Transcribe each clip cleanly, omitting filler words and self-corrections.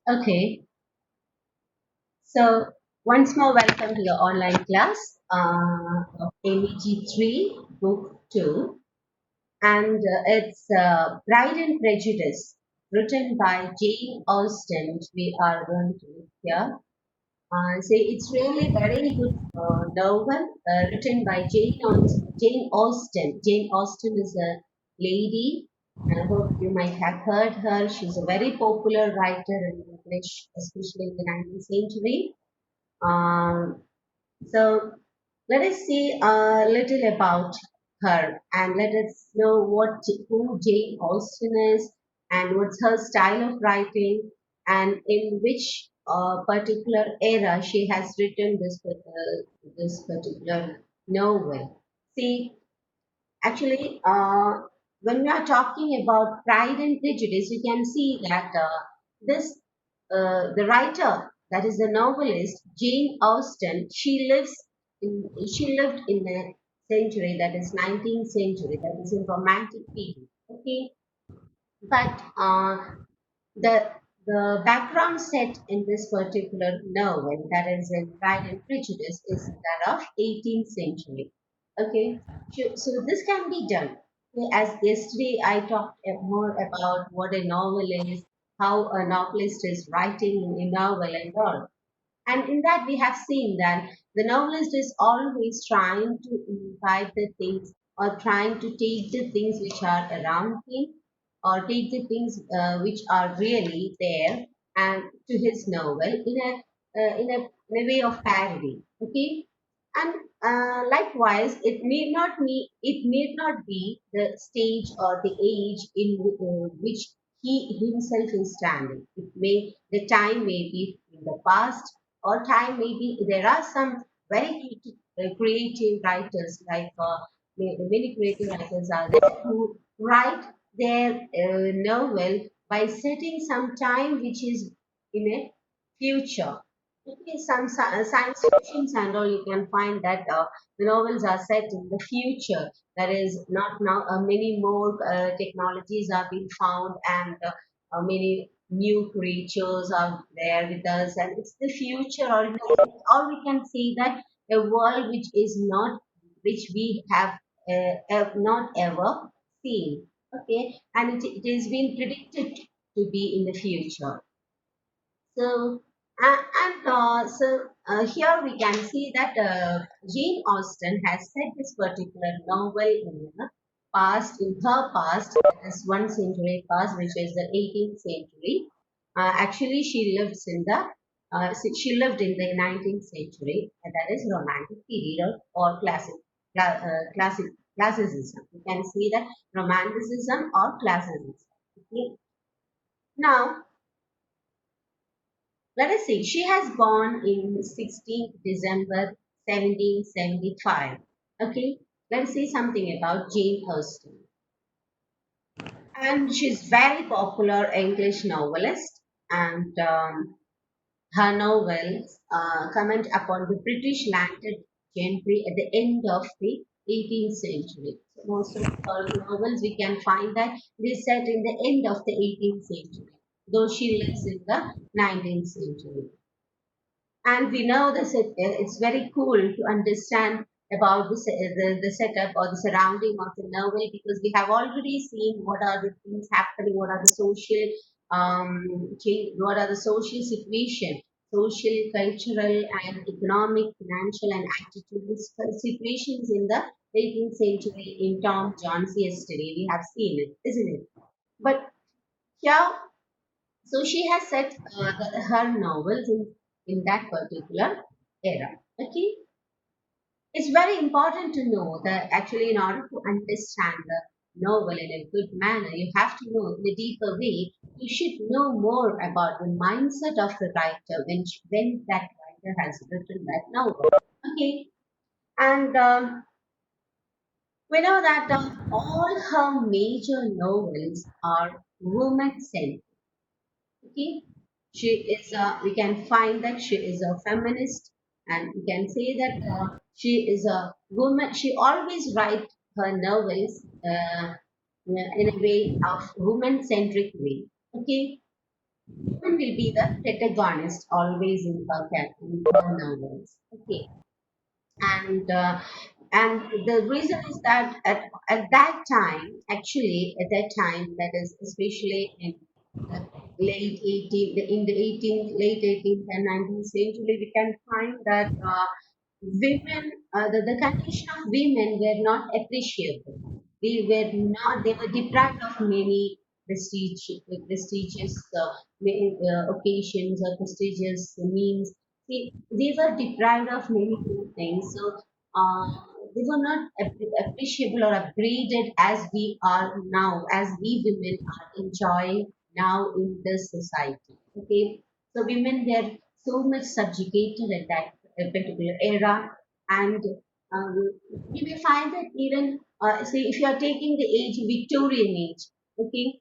Okay, so once more welcome to the online class of MEG 3, Book 2, and it's Pride and Prejudice, written by Jane Austen, which we are going to look here. So it's really very good novel written by Jane Austen. Jane Austen is a lady. I hope you might have heard her. She's a very popular writer in English, especially in the 19th century. Um, so let us see a little about her and let us know who Jane Austen is and what's her style of writing and in which particular era she has written this particular novel. See, actually, when we are talking about Pride and Prejudice, you can see that this the writer, that is the novelist Jane Austen, she lived in the century that is 19th century, that is in romantic period. Okay, but the the background set in this particular novel, that is in Pride and Prejudice, is that of 18th century. Okay, so this can be done. As yesterday I talked more about what a novel is, how a novelist is writing in a novel and all. And in that, we have seen that the novelist is always trying to invite the things or trying to take the things which are around him or take the things which are really there and to his novel in a way of parody. Okay, and likewise, it may not be the stage or the age in which he himself is standing. The time may be in the past, or time may be there are some very creative writers like many creative writers are there who write their novel by setting some time which is in a future. Okay, some science fictions and all, you can find that the novels are set in the future. That is not now. Many more technologies are being found, and many new creatures are there with us, and it's the future. Or we can say that a world which we have not ever seen. Okay, and it is being predicted to be in the future. So, here we can see that Jane Austen has set this particular novel in her past, that is one century past, which is the 18th century. Actually, she lived in the 19th century, and that is Romantic period or classic classicism. You can see that Romanticism or classicism. Okay. Now, let us see. She has born in 16th December 1775. Okay, let's see something about Jane Austen. And she's very popular English novelist, and her novels comment upon the British landed gentry at the end of the 18th century. So most of her novels we can find that they set in the end of the 18th century, though she lives in the 19th century. And we know it's very cool to understand about the setup or the surrounding of the novel because we have already seen what are the things happening, what are the social what are the social situation, social, cultural, and economic, financial, and attitudinal situations in the 18th century in Tom John's yesterday. We have seen it, isn't it? But here so she has set her novels in that particular era. Okay, it's very important to know that actually, in order to understand the novel in a good manner, you have to know in a deeper way. You should know more about the mindset of the writer when that writer has written that novel. Okay, and we know that all her major novels are women centered. Okay, we can find that she is a feminist, and we can say that she is a woman. She always write her novels in a way of woman-centric way. Okay, woman will be the protagonist always in in her novels. Okay, and uh, and the reason is that at that time, actually at that time, that is especially in the in the 18th, late 18th and 19th century, we can find that women, the condition of women were not appreciable. They were deprived of many prestigious occasions or prestigious means. They were deprived of many good things. So uh, they were not appreciable or upgraded as we are now, as we women are enjoying now in this society. Okay, so women were so much subjugated at that particular era, and you may find that even say if you are taking the age Victorian age, okay,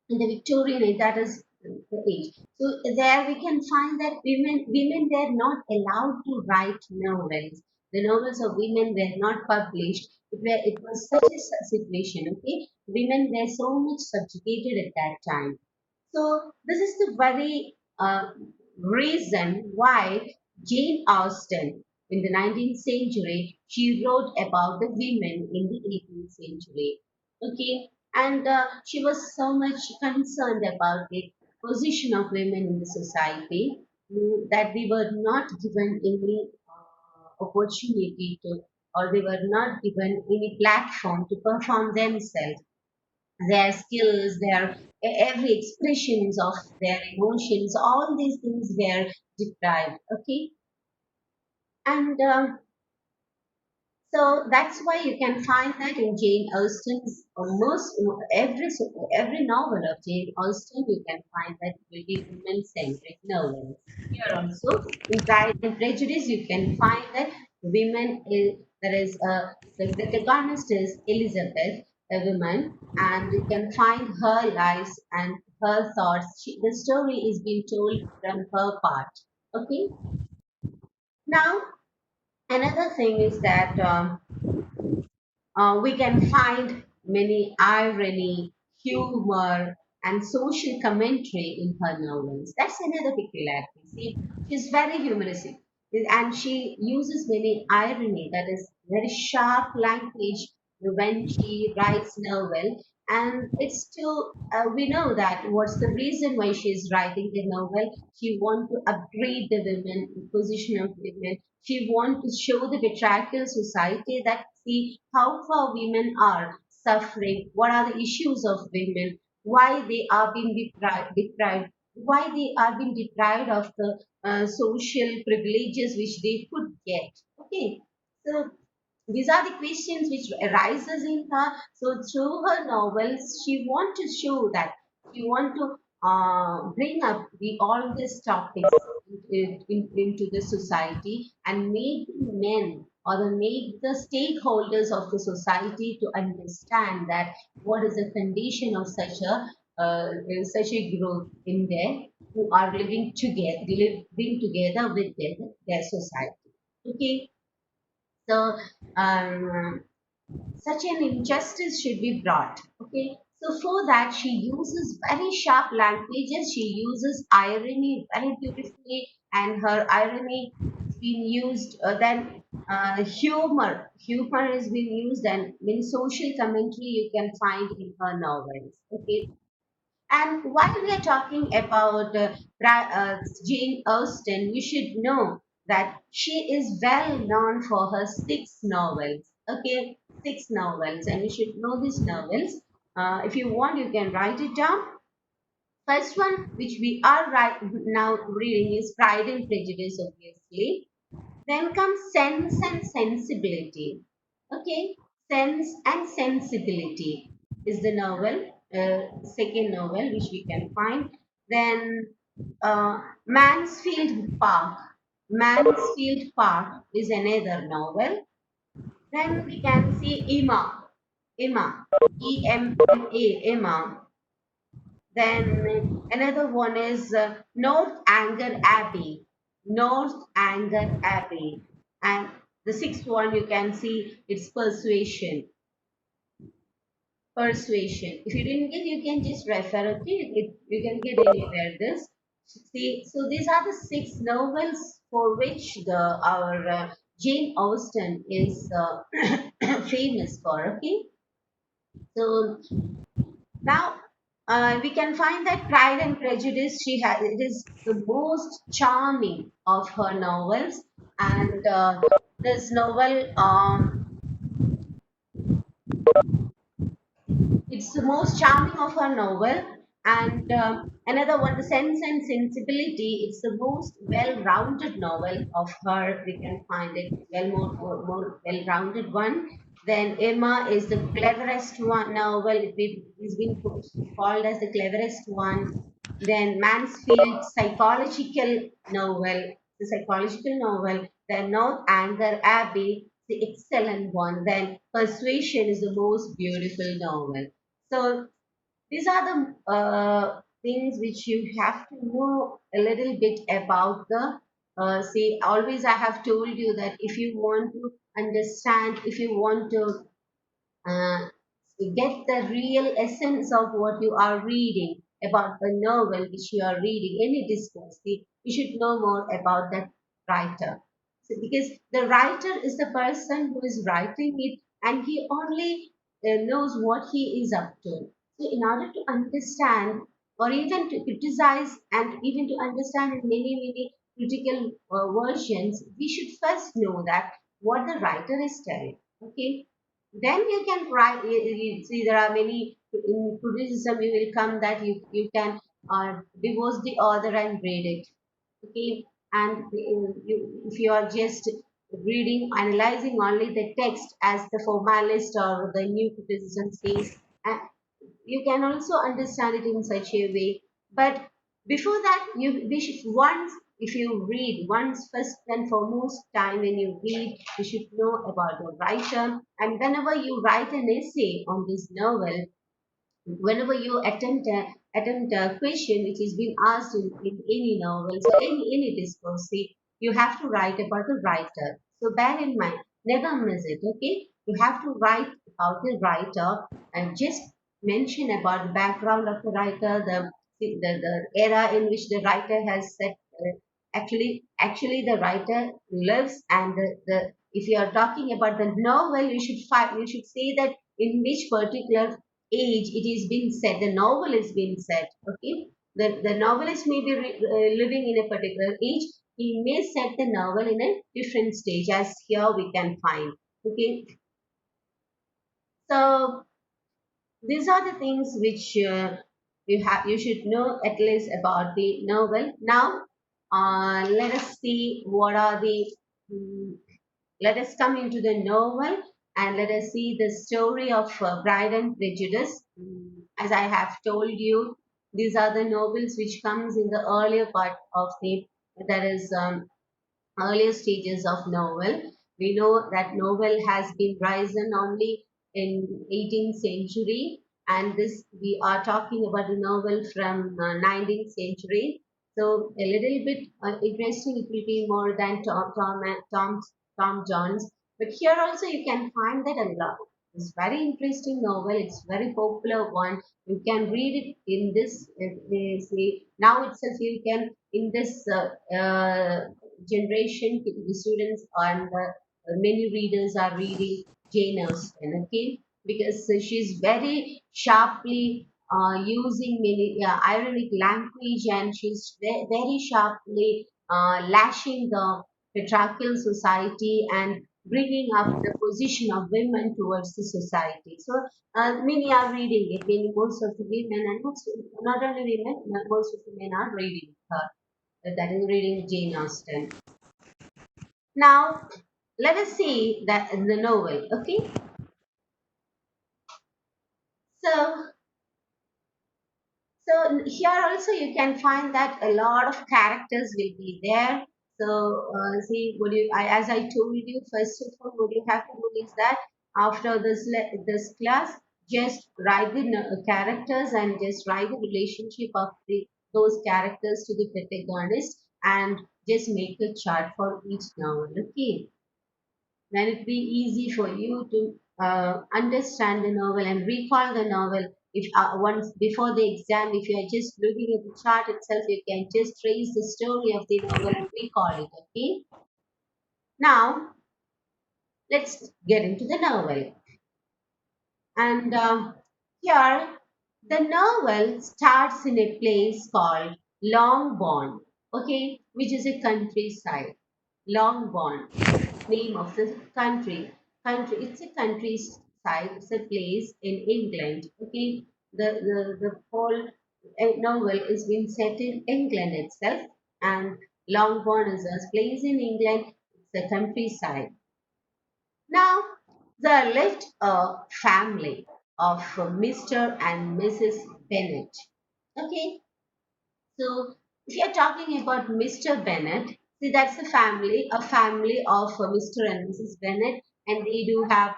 in the Victorian age, that is the age. So there we can find that women were not allowed to write novels. The novels of women were not published. It was such a situation. Okay, women were so much subjugated at that time. So this is the very reason why Jane Austen in the 19th century she wrote about the women in the 18th century. Okay, and she was so much concerned about the position of women in the society, that they were not given any opportunity to, or they were not given any platform to perform themselves, their skills, their every expressions of their emotions, all these things were deprived. Okay, and so that's why you can find that in Jane Austen's almost every novel of Jane Austen, you can find that will be women-centric novels. Here also, in Pride and Prejudice, you can find that women is there is a the protagonist is Elizabeth, a woman, and you can find her lives and her thoughts. The story is being told from her part. Okay, now another thing is that. We can find many irony, humor, and social commentary in her novels. That's another peculiarity. See, she's very humoristic, and she uses many irony, that is very sharp language when she writes novel. And it's still, we know that what's the reason why she's writing the novel. She wants to upgrade the women, position of women. She wants to show the patriarchal society that see how far women are suffering, what are the issues of women, why they are being deprived, why they are being deprived of the social privileges which they could get. Okay, so these are the questions which arises in her. So through her novels, she want to show that she want to bring up all these topics into the society and make the men or make the stakeholders of the society to understand that what is the condition of such a group in there who are living together with their society. Okay, so such an injustice should be brought. Okay, so for that she uses very sharp languages. She uses irony very beautifully, and her irony is being used. Then humor is being used, and in social commentary you can find in her novels. Okay, and while we are talking about Jane Austen, you should know that she is well known for her six novels. Okay, six novels, and you should know these novels. If you want, you can write it down. First one, which we are right now reading, is Pride and Prejudice, obviously. Then comes Sense and Sensibility. Okay, Sense and Sensibility is the novel, second novel which we can find. Then Mansfield Park. Mansfield Park is another novel. Then we can see Emma. Emma. Emma. Emma. Then another one is North Anger Abbey. North Anger Abbey. And the sixth one you can see it's Persuasion. persuasion. If you didn't get, you can just refer. Okay, you can get anywhere. This see. So these are the six novels for which the our Jane Austen is famous for. Okay, so now we can find that Pride and Prejudice. She has it is the most charming of her novels, and this novel. It's the most charming of her novel. And another one, The Sense and Sensibility. It's the most well-rounded novel of her. We can find it more well-rounded one. Then Emma is the cleverest one novel. It's been called as the cleverest one. Then Mansfield, psychological novel, the psychological novel. Then North Anger Abbey, the excellent one. Then Persuasion is the most beautiful novel. So these are the things which you have to know a little bit about the. See, always I have told you that if you want to understand, if you want to uh, get the real essence of what you are reading about the novel which you are reading, any discourse, you should know more about that writer. So, because the writer is the person who is writing it and he only knows what he is up to. So, in order to understand or even to criticize and even to understand in many critical versions, we should first know that what the writer is telling. Okay, then you can write. You see, there are many in criticism. You will come that you can divorce the author and read it. Okay, and if you are just reading, analyzing only the text as the formalist or the new criticism says, uh, you can also understand it in such a way. But before that, we should once, if you read once, first and foremost time when you read, you should know about the writer. And whenever you write an essay on this novel, whenever you attempt a question which is being asked in any novels or any discourse, see, you have to write about the writer. So bear in mind, never miss it. Okay, you have to write about the writer and just mention about the background of the writer, the era in which the writer has set. Actually, the writer lives, and the if you are talking about the novel, you should say that in which particular age it is being said, the novel is being said. Okay, the novelist may be living in a particular age, he may set the novel in a different stage, as here we can find. Okay, so these are the things which you should know at least about the novel. Now let us see what are the mm, let us come into the novel and let us see the story of Pride and Prejudice. As I have told you, these are the novels which comes in the earlier part of the, that is earlier stages of novel. We know that novel has been risen only in 18th century, and this we are talking about a novel from 19th century. So a little bit interesting. It will be more than Tom Jones, but here also you can find that a lot. It's very interesting novel. It's very popular one. You can read it in this. Say now itself you can in this generation, the students and many readers are reading Jane Austen, okay? Because she's very sharply using many ironic language, and she's very sharply lashing the patriarchal society and bringing up the position of women towards the society. So many are reading it. Many, most of the women, and not only women, most of the men are reading her. That is reading Jane Austen. Now, let us see that in the novel. Okay, so here also you can find that a lot of characters will be there. So see, as I told you, first of all, what you have to do is that after this class, just write the characters and just write the relationship of those characters to the protagonist and just make a chart for each novel. Okay. then it'd be easy for you to understand the novel and recall the novel. If once before the exam, if you are just looking at the chart itself, you can just trace the story of the novel and recall it. Okay. Now let's get into the novel. And here, the novel starts in a place called Longbourn, okay, which is a countryside. Longbourn, name of the country. It's a countryside. It's a place in England. Okay, the whole novel is being set in England itself, and Longbourn is a place in England. It's a countryside. Now, there lived a family of Mr. and Mrs. Bennet. Okay, so if you're talking about Mr. Bennet, see that's a family of Mr. and Mrs. Bennet, and they do have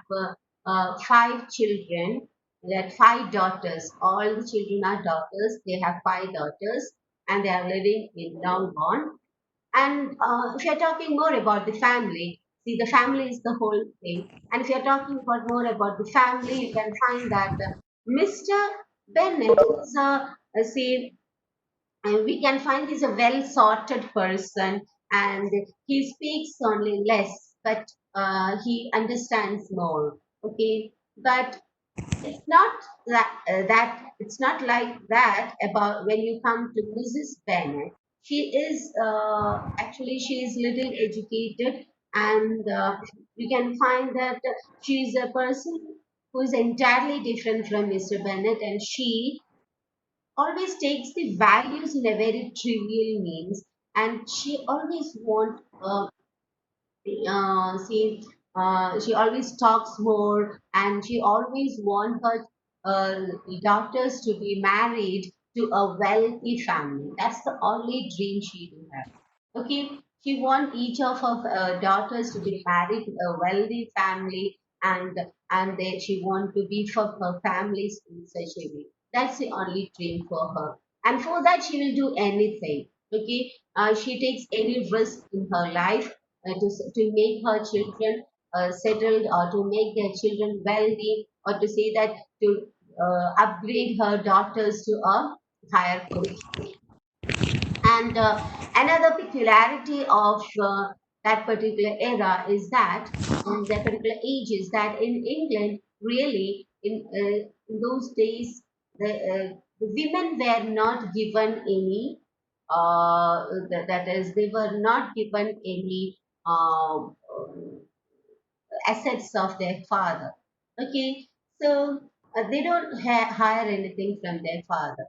five children, that five daughters. All the children are daughters. They have five daughters, and they are living in Longbourn. And if you're talking more about the family, see, the family is the whole thing. And if you're talking about more about the family, you can find that Mr. Bennett is say, and we can find he's a well sorted person, and he speaks only less, but he understands more. Okay, but it's not that it's not like that about when you come to Mrs. Bennett. She is actually she is little educated, and you can find that she is a person who is entirely different from Mr. Bennett, and she always takes the values in a very trivial means, and she always wants see, she always talks more, and she always wants her daughters to be married to a wealthy family. That's the only dream she do have. Okay, she wants each of her daughters to be married to a wealthy family, and she want to be for her families in such a way. That's the only dream for her, and for that she will do anything. Okay, she takes any risk in her life to make her children settled, or to make their children wealthy, or to say that to upgrade her daughters to a higher position. And another peculiarity of that particular era is that, that particular age is that in England, really, in those days, the women were not given any, that is, they were not given any assets of their father. Okay, so they don't hire anything from their father.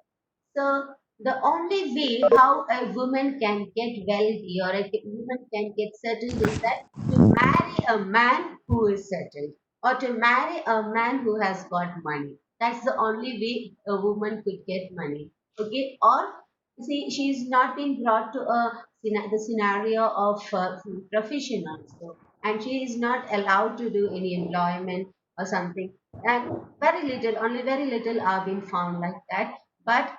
So the only way how a woman can get wealthy or a woman can get settled is that to marry a man who is settled, or to marry a man who has got money. That's the only way a woman could get money. Okay, or see, she's not been brought to the scenario of profession also, and she is not allowed to do any employment or something. And very little, only very little are being found like that. But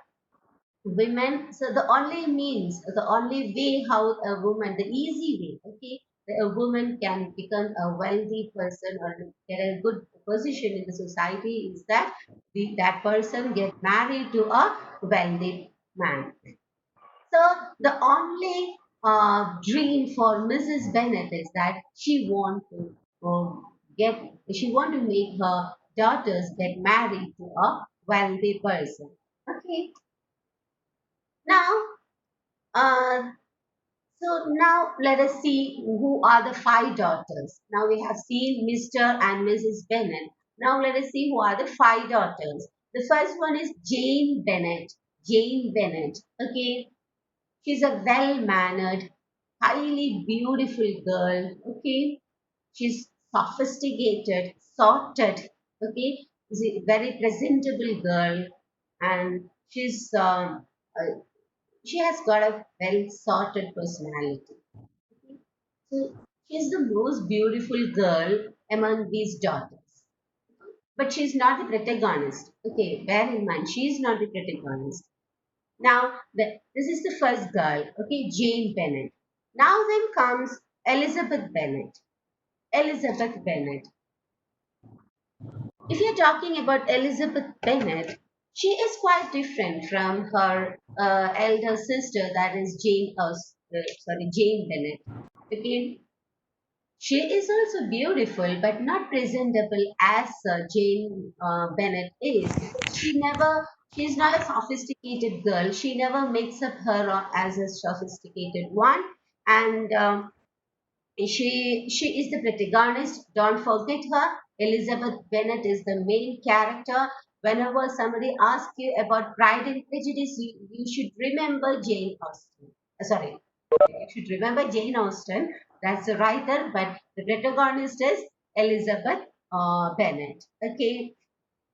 women, so the only means, the only way how a woman, the easy way, okay, a woman can become a wealthy person or get a good position in the society is that that person get married to a wealthy man. So the only dream for Mrs. Bennet is that she want to get, she want to make her daughters get married to a wealthy person. Okay, now uh, so now let us see who are the five daughters. Now we have seen Mr. and Mrs. Bennet. Now let us see who are the five daughters. The first one is Jane Bennet. Jane Bennet. Okay, she's a well-mannered, highly beautiful girl. Okay, she's sophisticated, sorted. Okay, she's a very presentable girl, and uh, she has got a well sorted personality. So she's the most beautiful girl among these daughters. But she's not the protagonist. Okay, bear in mind, she's not the protagonist. Now, this is the first girl, okay, Jane Bennet. Now then comes Elizabeth Bennet. Elizabeth Bennet. If you're talking about Elizabeth Bennet, she is quite different from her elder sister, that is Jane Bennet. Okay, she is also beautiful, but not presentable as Jane Bennet is. She's not a sophisticated girl. She never makes up her as a sophisticated one, and she is the protagonist. Don't forget her. Elizabeth Bennet is the main character. Whenever somebody asks you about Pride and Prejudice, you should remember Jane Austen. Sorry, you should remember Jane Austen. That's the writer, but the protagonist is Elizabeth Bennet. Okay,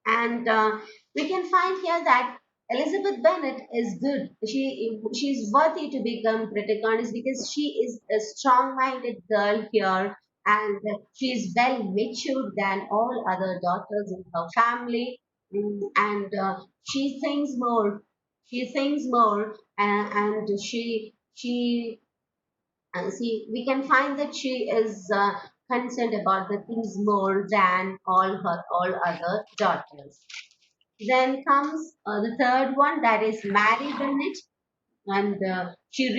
and we can find here that Elizabeth Bennet is good. She's worthy to become protagonist because she is a strong-minded girl here, and she is well matured than all other daughters in her family. And she thinks more. She thinks more, and see, we can find that she is concerned about the things more than all other daughters. Then comes the third one, that is Mary Bennett, and she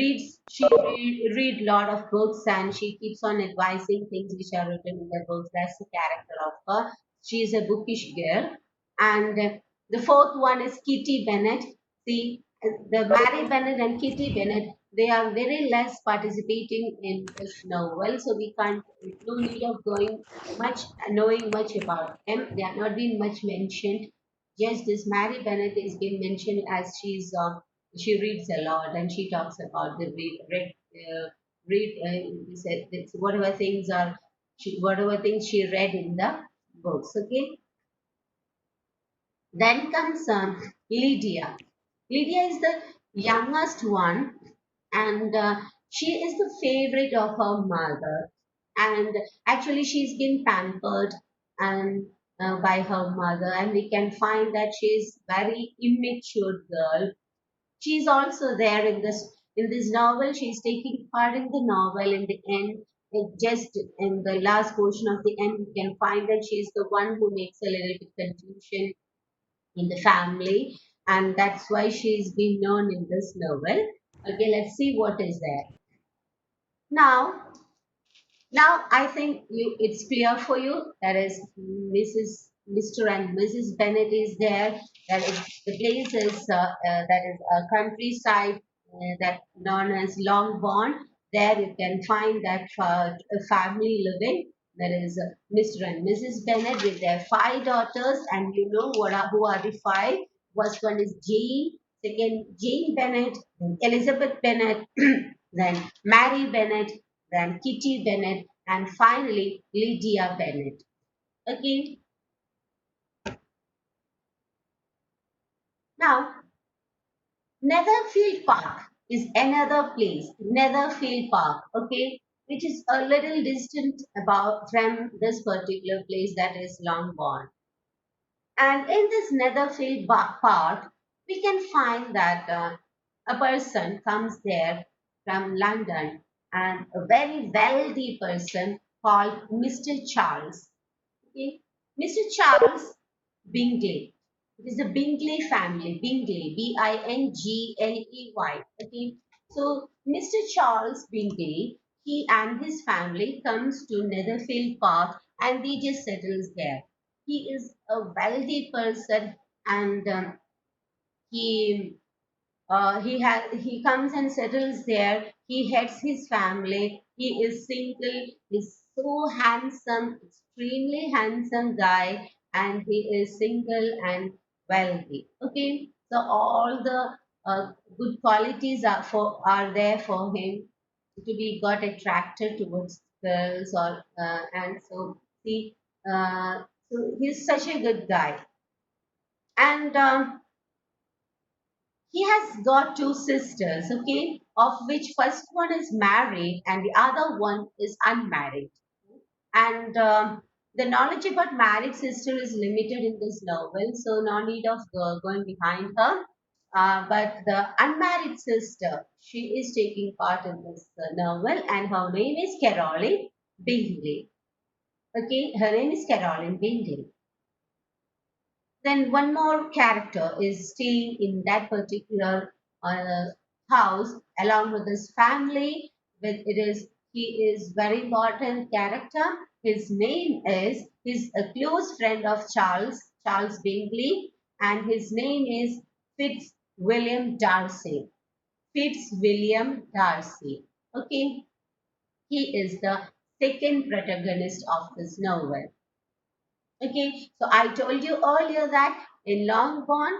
read lot of books, and she keeps on advising things which are written in the books. That's the character of her. She is a bookish girl. And the fourth one is Kitty Bennett. See, the Mary Bennett and Kitty Bennett, they are very less participating in this novel, so we can't, no need of going much, knowing much about them. They are not being much mentioned. Yes, this Mary Bennett is being mentioned as she reads a lot, and she talks about the he said whatever things whatever things she read in the books. Okay, then comes Lydia. Lydia is the youngest one, and she is the favorite of her mother. And actually, she's been pampered and by her mother, and we can find that she's very immature girl. She's also there in this novel. She's taking part in the novel. In the end, just in the last portion of the end, we can find that she's the one who makes a little bit confusion in the family, and that's why she's been known in this novel. Okay, let's see what is there now. Now I think it's clear for you. That is Mr. and Mrs. Bennett is there. That is the place is that is a countryside that known as Longbourn. There you can find that a family living. That is Mr. and Mrs. Bennett with their five daughters, and you know who are the five? First one is Jane, second Jane Bennett, then Elizabeth Bennett, then Mary Bennett, then Kitty Bennett, and finally Lydia Bennett. Okay, now Netherfield Park is another place, Netherfield Park, okay, which is a little distant about from this particular place, that is Longbourn. And in this Netherfield Park, we can find that a person comes there from London, and a very wealthy person called Mr. Charles. Okay. Mr. Charles Bingley. It is the Bingley family. Bingley, Bingley. Okay. So Mr. Charles Bingley, he and his family comes to Netherfield Park, and they just settles there. He is a wealthy person, and he comes and settles there. He heads his family. He is single. He's so handsome, extremely handsome guy, and he is single and wealthy. Okay, so all the good qualities are there for him to be got attracted towards girls, or and so see, so he's such a good guy. And he has got two sisters, okay, of which first one is married and the other one is unmarried. And the knowledge about married sister is limited in this novel, so no need of going behind her. But the unmarried sister, she is taking part in this novel, and her name is Caroline Bingley. Okay, her name is Caroline Bingley. Then one more character is staying in that particular uh, house along with his family. With it is he is very important character. His name is he's a close friend of Charles Bingley, and his name is Fitzwilliam Darcy. Fitzwilliam Darcy. Okay, he is the second protagonist of this novel. Okay, so I told you earlier that in Longbourn,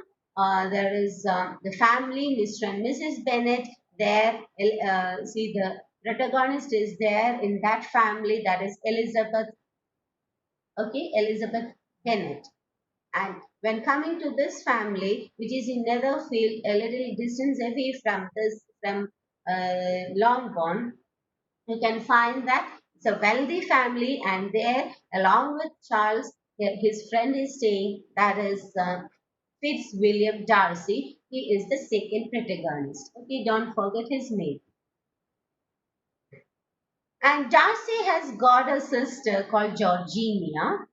there is the family, Mr. and Mrs. Bennet. There, see the protagonist is there in that family. That is Elizabeth. Okay, Elizabeth Bennet. And when coming to this family, which is in Netherfield, a little distance away from this from Longbourn, you can find that it's a wealthy family, and there, along with Charles, his friend is staying. That is Fitzwilliam Darcy. He is the second protagonist. Okay, don't forget his name. And Darcy has got a sister called Georgiana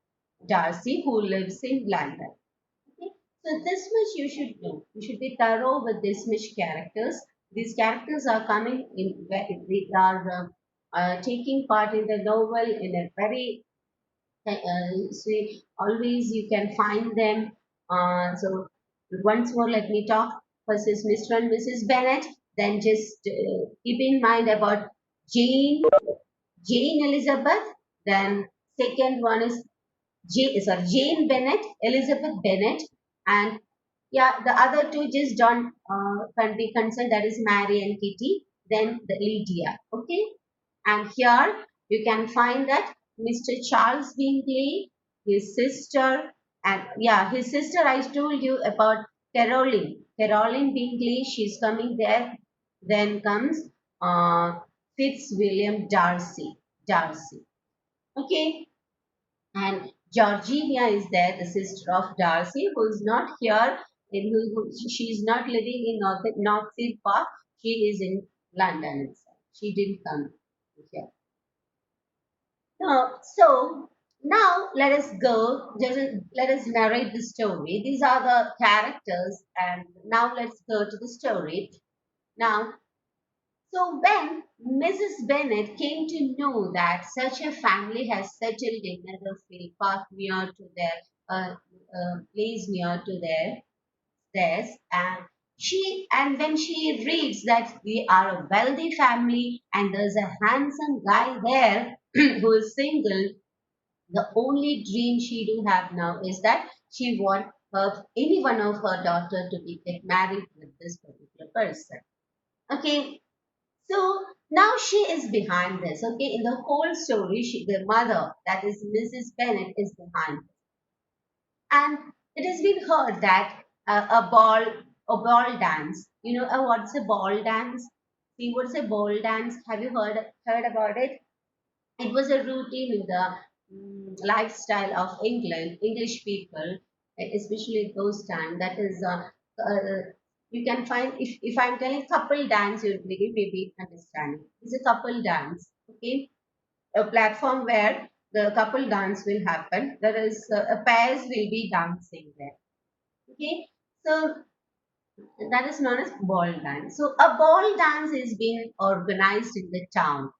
Darcy who lives in London. Okay? So this much you should know. You should be thorough with this much characters. These characters are coming in. They are taking part in the novel in a very see. Always you can find them. So once more, let me talk. First is Mr. and Mrs. Bennet. Then just keep in mind about Jane, Jane Elizabeth. Then second one is Jane Bennett, Elizabeth Bennett, and yeah, the other two just don't can be concerned. That is Mary and Kitty. Then the Lydia. Okay, and here you can find that Mr. Charles Bingley, his sister, and yeah, his sister. I told you about Caroline. Caroline Bingley. She's coming there. Then comes Fitzwilliam Darcy. Darcy. Okay, and Georgiana is there, the sister of Darcy, who is not here. She is not living in Northfield Park. She is in London itself. She didn't come here. So now let us go. Let us narrate the story. These are the characters, and now let's go to the story. Now, so when Mrs. Bennet came to know that such a family has settled in Netherfield Park near to their place near to theirs, and when she reads that we are a wealthy family and there's a handsome guy there who is single, the only dream she do have now is that she want any one of her daughter to be get married with this particular person. Okay, so now she is behind this. Okay, in the whole story, the mother, that is Mrs. Bennet, is behind this. And it has been heard that a ball dance. You know, what's a ball dance? See, what's a ball dance? Have you heard about it? It was a routine in the lifestyle of English people, especially those time. That is, you can find if I'm telling couple dance, you maybe understanding. It's a couple dance, okay? A platform where the couple dance will happen. There is a pairs will be dancing there, okay? So that is known as ball dance. So a ball dance is being organized in the town.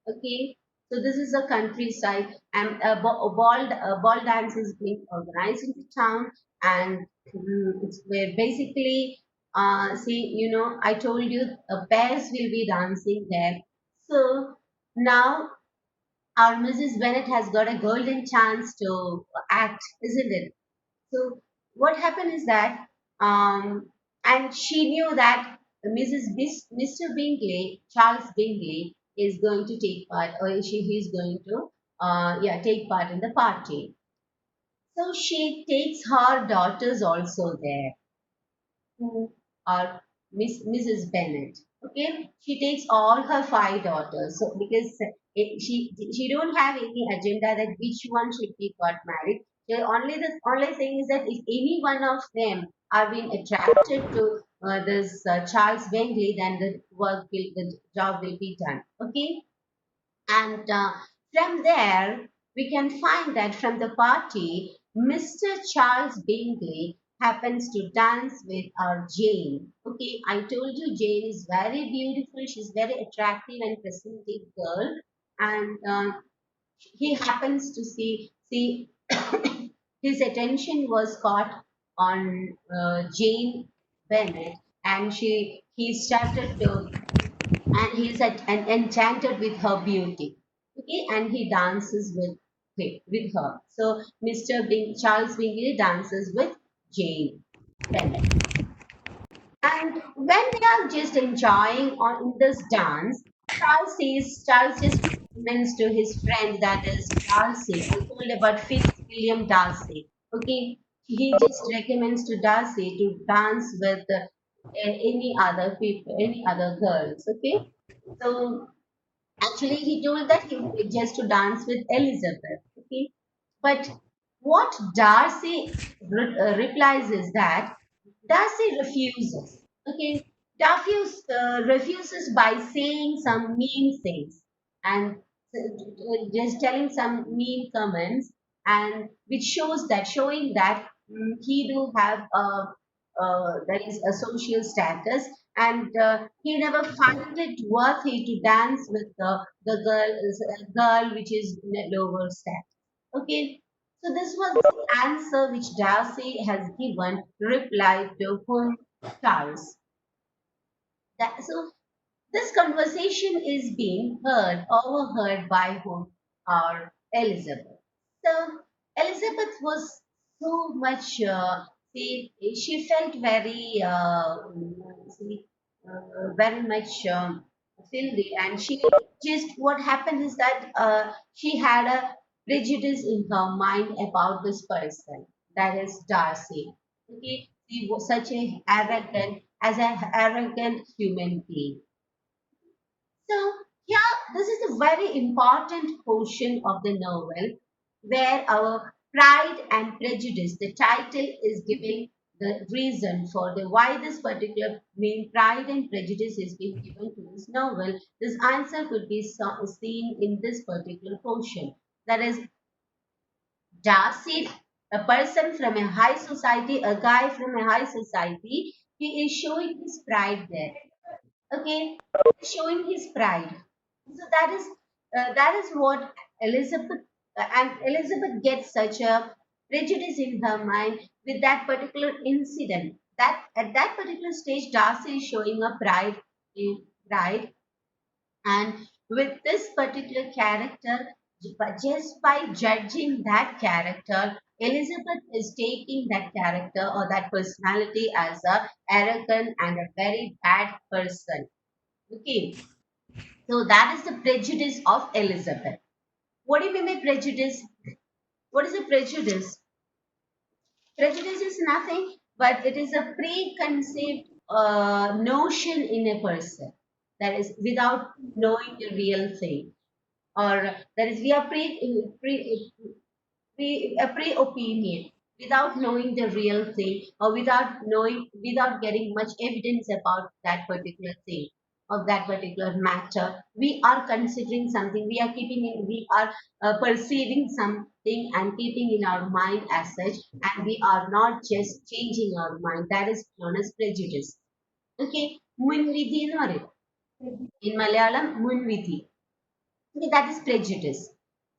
Okay, so this is a countryside, and a ball dance is being organized in the town, and it's where basically, see, I told you pairs will be dancing there. So now our Mrs. Bennett has got a golden chance to act, isn't it? So what happened is that, and she knew that Mr. Bingley, Charles Bingley, is going to take part, or he's going to, yeah, take part in the party. So she takes her daughters also there, who are Mrs. Bennet. Okay, she takes all her five daughters. So because she don't have any agenda that which one should be got married. The only thing is that if any one of them are being attracted to this Charles Bingley, then the job will be done. Okay, and from there. we can find that from the party, Mr. Charles Bingley happens to dance with our Jane. Okay, I told you Jane is very beautiful. She's very attractive and presenting girl, and he happens to see his attention was caught on Jane Bennet, and he started to and enchanted with her beauty. Okay, and he dances with her. So Charles Bingley dances with Jane Bennet. And when they are just enjoying on this dance, Charles just recommends to his friend, that is Darcy. I told about Fitzwilliam Darcy. Okay, he just recommends to Darcy to dance with any other people, any other girls. Okay, so actually, he told that he wanted just to dance with Elizabeth. Okay, but what Darcy replies is that Darcy refuses. Okay, refuses by saying some mean things and just telling some mean comments, and which showing that he do have that is a social status, and he never found it worthy to dance with the girl which is in a lower status. Okay, so this was the answer which Darcy has given reply to whom Charles. So this conversation is being overheard by whom? Our Elizabeth. So Elizabeth was so much, she felt very, very much filthy, and she just, what happened is that she had a prejudice in her mind about this person, that is Darcy. Okay, he was such a arrogant, as an arrogant human being. So, yeah, this is a very important portion of the novel where our Pride and Prejudice, the title is giving the reason for the why this particular name Pride and Prejudice is being given to this novel. This answer could be seen in this particular portion. That is, Darcy, a person from a high society, a guy from a high society, he is showing his pride there. Okay, showing his pride. So that is what Elizabeth, and Elizabeth gets such a prejudice in her mind with that particular incident. That at that particular stage, Darcy is showing a pride, and with this particular character, but just by judging that character, Elizabeth is taking that character or that personality as a arrogant and a very bad person. Okay, so that is the prejudice of Elizabeth. What do you mean by prejudice? What is a prejudice? Prejudice is nothing but it is a preconceived notion in a person, that is without knowing the real thing, or that is we are a pre-opinion without knowing the real thing, or without getting much evidence about that particular thing, of that particular matter. We are considering something, we are perceiving something and keeping in our mind as such, and we are not just changing our mind. That is known as prejudice. Okay, munvidhi എന്ന് പറയും. In Malayalam, munvidhi. Okay, that is prejudice.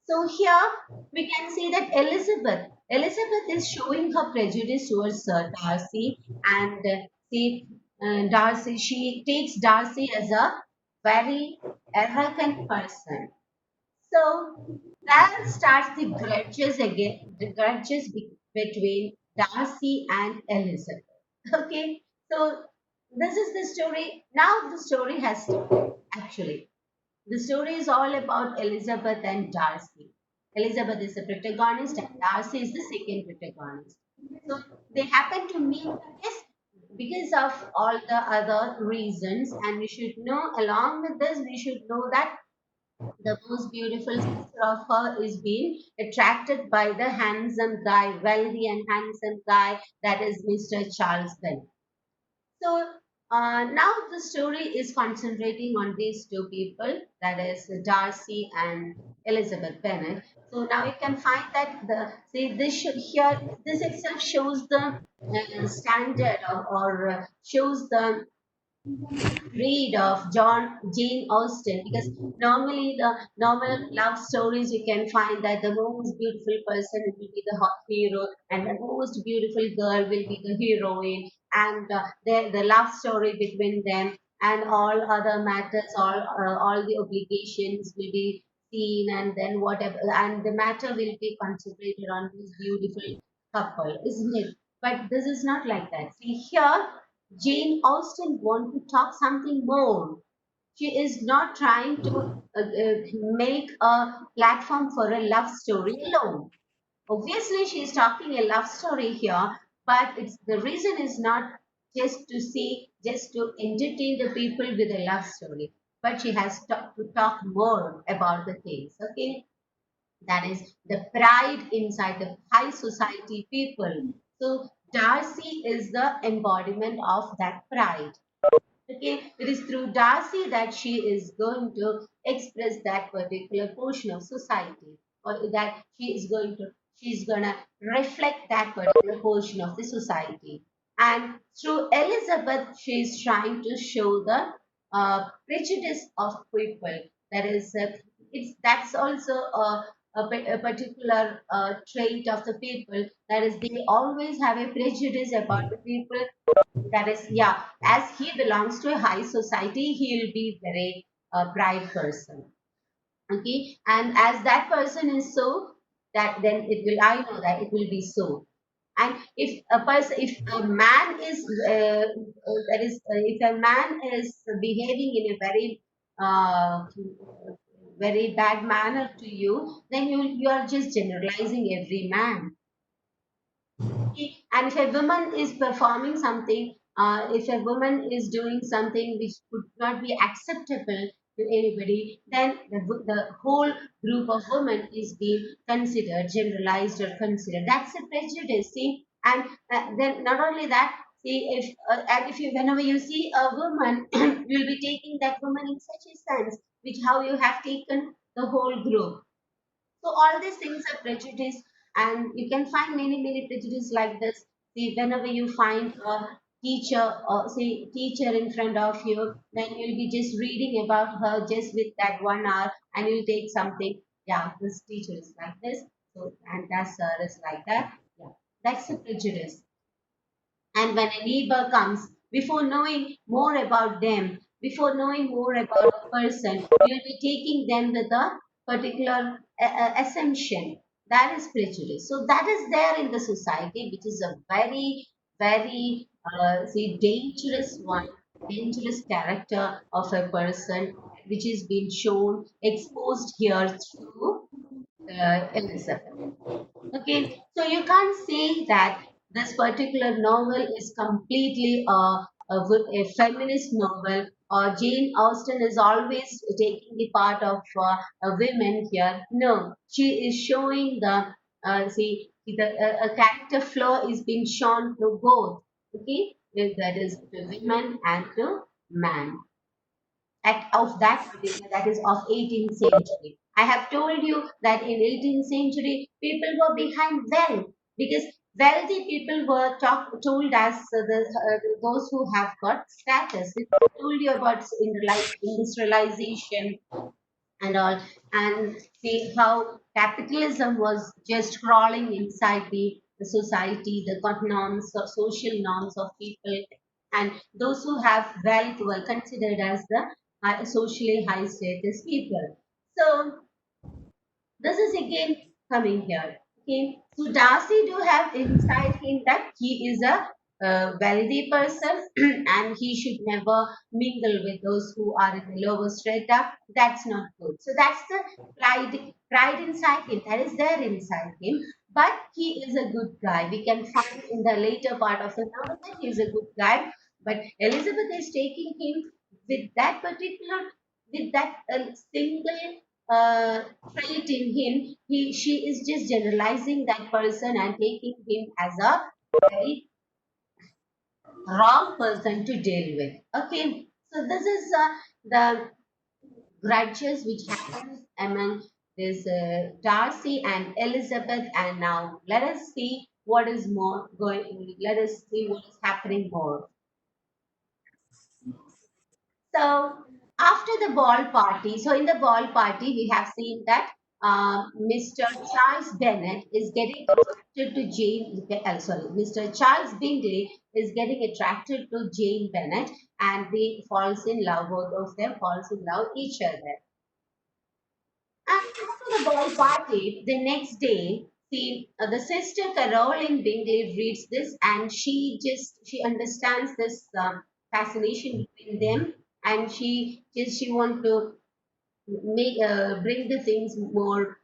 So here we can see that Elizabeth is showing her prejudice towards Darcy, and Darcy, she takes Darcy as a very arrogant person. So that starts the grudges again, between Darcy and Elizabeth. Okay, so this is the story. Now the story has started, actually. The story is all about Elizabeth and Darcy. Elizabeth is the protagonist and Darcy is the second protagonist. So they happen to meet, yes, because of all the other reasons, and we should know, along with this, we should know that the most beautiful sister of her is being attracted by the handsome guy, wealthy and handsome guy, that is Mr. Charles Bennet. So Now the story is concentrating on these two people, that is Darcy and Elizabeth Bennet. So now you can find that the see this should here this itself shows the standard or shows the read of Jane Austen, because normally the normal love stories you can find that the most beautiful person will be the hot hero and the most beautiful girl will be the heroine, and the love story between them and all other matters, all the obligations will be seen, and then whatever, and the matter will be concentrated on this beautiful couple, isn't it? But this is not like that. See here, Jane Austen want to talk something more. She is not trying to make a platform for a love story alone. Obviously, she is talking a love story here, but it's the reason is not just to entertain the people with a love story, but she has to talk more about the things. Okay, that is the pride inside the high society people. So Darcy is the embodiment of that pride. Okay, it is through Darcy that she is going to express that particular portion of society, or that she is gonna reflect that particular portion of the society. And through Elizabeth, she is trying to show the prejudice of people. That is, that's also a particular trait of the people. That is, they always have a prejudice about the people, that is, yeah, as he belongs to a high society, he will be very bright person. Okay, and as that person is so, that then it will, I know that it will be so. And if a man is, that is, if a man is behaving in a very bad manner to you, then you are just generalizing every man. And if a woman is performing something, if a woman is doing something which would not be acceptable to anybody, then the whole group of women is being considered, generalized or considered. That's a prejudice, see? And then not only that, see, if you, whenever you see a woman, you'll be taking that woman in such a sense, which how you have taken the whole group. So all these things are prejudice, and you can find many prejudice like this. See, whenever you find a teacher or say teacher in front of you, then you'll be just reading about her just with that 1 hour, and you'll take something. Yeah, this teacher is like this, so and that sir is like that. Yeah, that's a prejudice. And when a neighbor comes, before knowing more about them, before knowing more about a person, you'll be taking them with a particular assumption. That is prejudice. So that is there in the society, which is a very, say, dangerous one, dangerous character of a person, which is being shown, exposed here through Elizabeth. Okay, so you can't say that this particular novel is completely a feminist novel, or Jane Austen is always taking the part of women here. No, she is showing the a character flaw is being shown to both. Okay, that is to women and to man of that particular, that is of 18th century. I have told you that in 18th century people were behind wealth, because wealthy people were told as those who have got status. It told you about industrialization and all, and see how capitalism was just crawling inside the society, the norms of social norms of people, and those who have wealth were considered as the socially high status people. So this is again coming here. Okay, so Darcy do have inside him that he is a wealthy person and he should never mingle with those who are in the lower strata. That's not good. So that's the pride inside him. That is there inside him. But he is a good guy. We can find in the later part of the novel that he is a good guy. But Elizabeth is taking him with that particular, with that single trait in him. She is just generalizing that person and taking him as a very wrong person to deal with. Okay, so this is the grudges which happens among this Darcy and Elizabeth. And now let us see what is more going. Let us see what is happening more. So after the ball party, so in the ball party, we have seen that Mr. Charles Bennett is getting attracted to Jane. Sorry, Mr. Charles Bingley is getting attracted to Jane Bennett, and they falls in love. Both of them falls in love each other. And after the ball party, the next day, see, the sister Caroline Bingley reads this, and she understands this fascination between them, and she wants to make bring the things more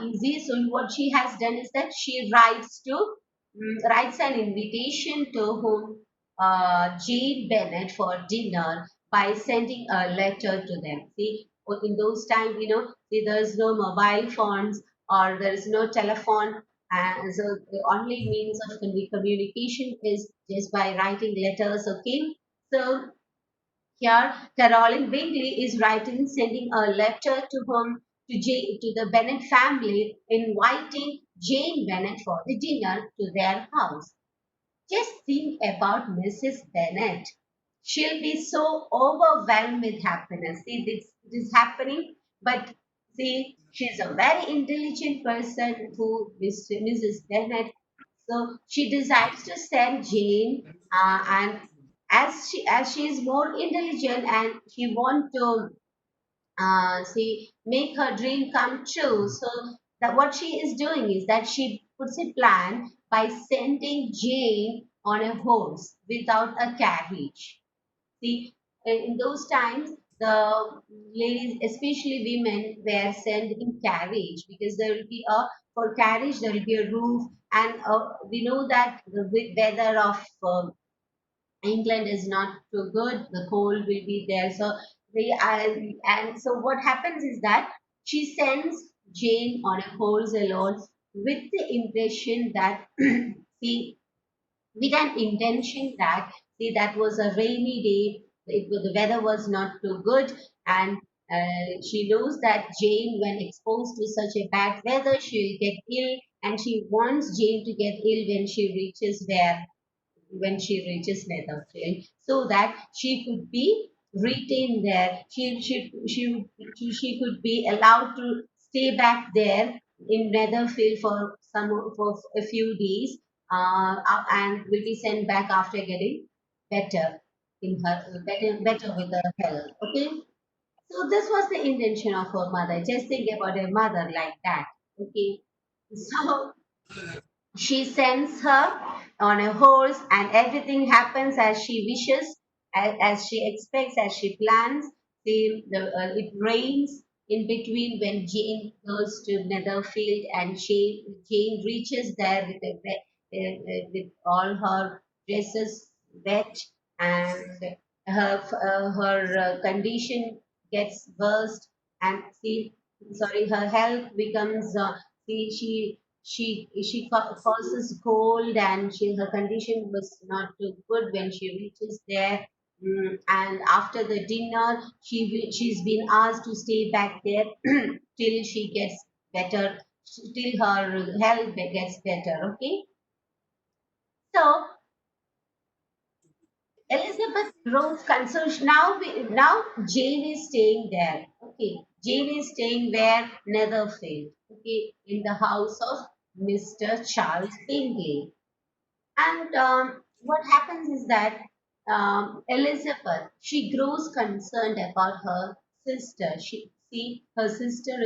easy. So what she has done is that she writes an invitation to whom Jane Bennett for dinner by sending a letter to them. See, in those times, see, there's no mobile phones or there is no telephone. So the only means of communication is just by writing letters. Okay, so here, Caroline Bingley is writing, sending a letter to the Bennet family, inviting Jane Bennet for the dinner to their house. Just think about Mrs. Bennet. She'll be so overwhelmed with happiness. See, this is happening, but see, she's a very intelligent person who Mrs. Bennet. So she decides to send Jane, and as she is more intelligent and she want to see make her dream come true. So that what she is doing is that she puts a plan by sending Jane on a horse without a carriage. See, in those times, the ladies, especially women, were sent in carriage because there will be for carriage there will be a roof, and we know that the weather of England is not too good. The cold will be there. So and so what happens is that she sends Jane on a horse alone with the impression that see with an intention that see that was a rainy day. The weather was not too good, and she knows that Jane, when exposed to such a bad weather, she will get ill, and she wants Jane to get ill when she reaches Netherfield, so that she could be retained there. She could be allowed to stay back there in Netherfield for a few days, and will be sent back after getting better better with her health. Okay, so this was the intention of her mother. Just think about a mother like that. Okay, so she sends her on a horse, and everything happens as she wishes, as she expects, as she plans. It rains in between when Jane goes to Netherfield, and Jane reaches there with all her dresses wet, and her condition gets worse, and her health becomes. She causes cold, and her condition was not too good when she reaches there. And after the dinner, she's been asked to stay back there till she gets better, till her health gets better. Okay, so Elizabeth grows concerned. Now Jane is staying there. Okay, Jane is staying where Netherfield. Okay, in the house of Mr. Charles Bingley. And what happens is that Elizabeth, she grows concerned about her sister. Her sister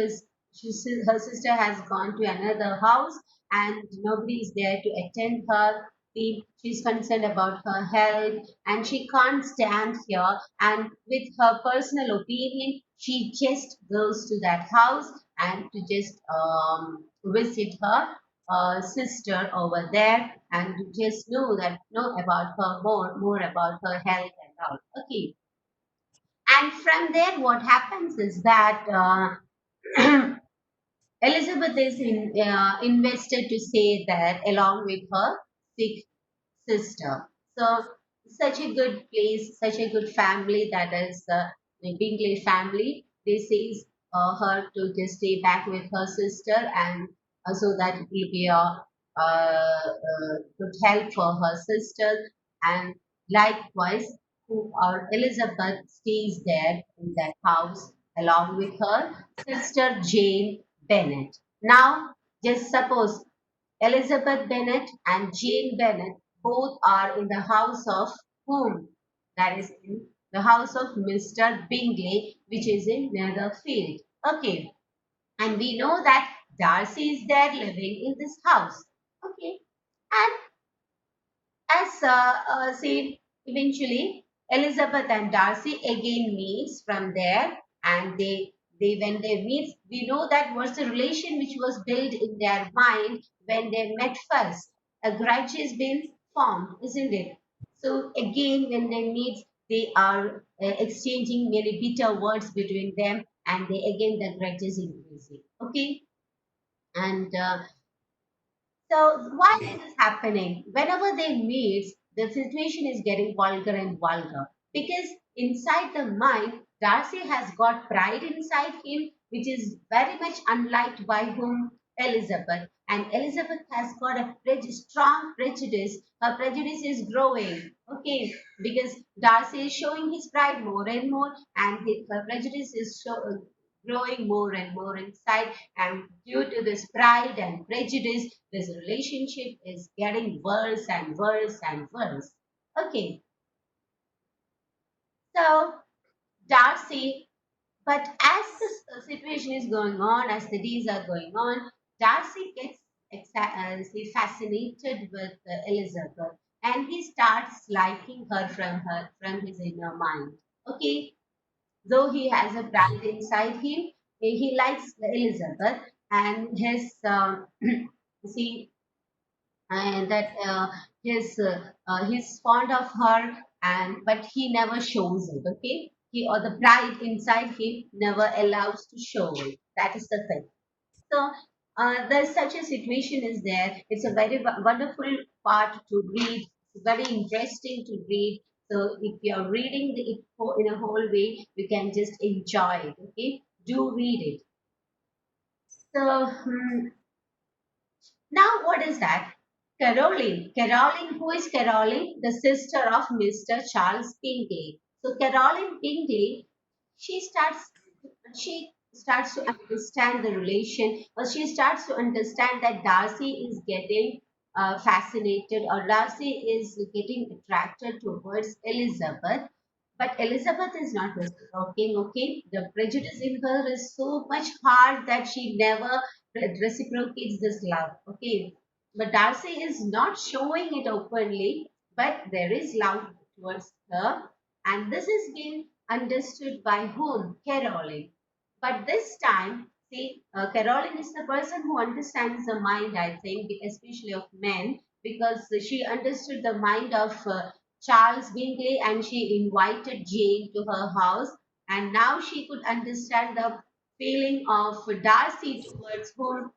her sister has gone to another house, and nobody is there to attend her. She's concerned about her health, and she can't stand here. And with her personal opinion, she just goes to that house and to just visit her sister over there, and to just know about her more about her health and all. Okay, and from there what happens is that Elizabeth is invested to stay there along with her sick sister. So such a good place, such a good family, that is the Bingley family. They says her to just stay back with her sister, and so that it will be a good help for her sister. And likewise, who our Elizabeth stays there in that house along with her sister Jane Bennet. Now, just suppose Elizabeth Bennet and Jane Bennet both are in the house of whom? That is in the house of Mr. Bingley, which is in Netherfield. Okay, and we know that Darcy is there living in this house. Okay, and as said, eventually Elizabeth and Darcy again meets from there, and they when they meet, we know that was the relation which was built in their mind when they met first. A grudge has been formed, isn't it? So again, when they meet, they are exchanging many bitter words between them, and they again the grudge is increasing. Okay, and so why is this happening? Whenever they meet, the situation is getting vulgar and vulgar. Because inside the mind, Darcy has got pride inside him, which is very much unliked by whom Elizabeth. And Elizabeth has got a strong prejudice. Her prejudice is growing. Okay, because Darcy is showing his pride more and more, and her prejudice is growing more and more inside, and due to this pride and prejudice, this relationship is getting worse and worse and worse. Okay, so Darcy, but as this situation is going on, as the days are going on, Darcy gets say, fascinated with Elizabeth, and he starts liking her from his inner mind. Okay, though he has a pride inside him, he likes Elizabeth, and his see, and that he's fond of her, and but he never shows it. Okay, he or the pride inside him never allows to show it. That is the thing. So there's such a situation is there. It's a very wonderful part to read. It's very interesting to read. So if you're reading in a whole way, you can just enjoy it. Okay, do read it. So now what is that? Caroline. Caroline, who is Caroline? The sister of Mr. Charles Bingley. So Caroline Bingley, she starts she starts to understand the relation, or she starts to understand that Darcy is getting fascinated, or Darcy is getting attracted towards Elizabeth, but Elizabeth is not reciprocating. Okay, the prejudice in her is so much hard that she never reciprocates this love. Okay, but Darcy is not showing it openly, but there is love towards her, and this is being understood by whom? Caroline. But this time, see, Caroline is the person who understands the mind, I think, especially of men, because she understood the mind of Charles Bingley, and she invited Jane to her house, and now she could understand the feeling of Darcy towards whom?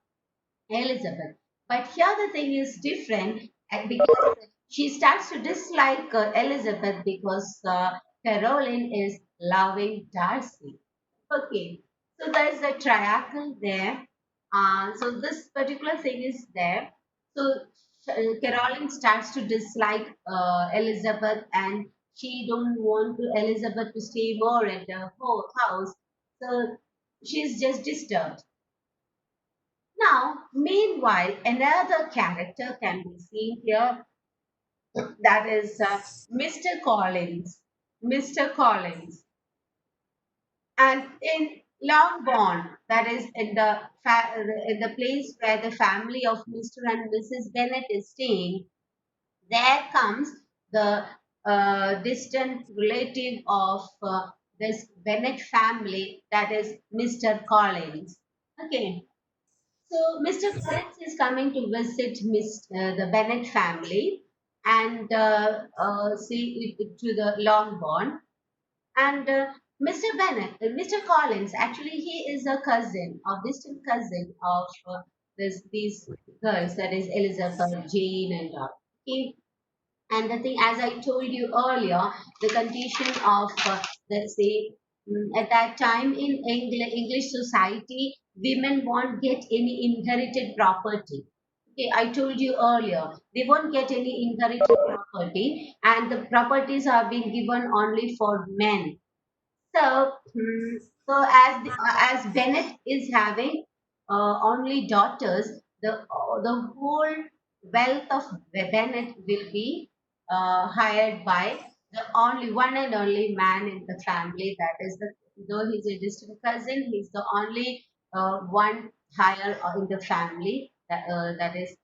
Elizabeth. But here the thing is different, because she starts to dislike Elizabeth because Caroline is loving Darcy. Okay, so there's a triangle there. So this particular thing is there. So Caroline starts to dislike Elizabeth, and she don't want Elizabeth to stay more at the whole house. So she's just disturbed. Now, meanwhile, another character can be seen here, that is Mr. Collins. Mr. Collins. And in Longbourn, that is in the place where the family of Mr. and Mrs. Bennet is staying, there comes the distant relative of this Bennet family, that is Mr. Collins. Okay, so Mr. Collins is coming to visit the Bennet family, and see it to the Longbourn. And Mr. Bennet, Mr. Collins, actually he is a cousin, a distant cousin of these girls, that is Elizabeth, Jane, and all. Okay. And the thing, as I told you earlier, the condition of, let's say, at that time in English society, women won't get any inherited property. Okay, I told you earlier, they won't get any inherited property, and the properties are being given only for men. So, as Bennett is having only daughters, the whole wealth of Bennett will be hired by the only one and only man in the family. That is the, though he's a distant cousin, he's the only one higher in the family. That is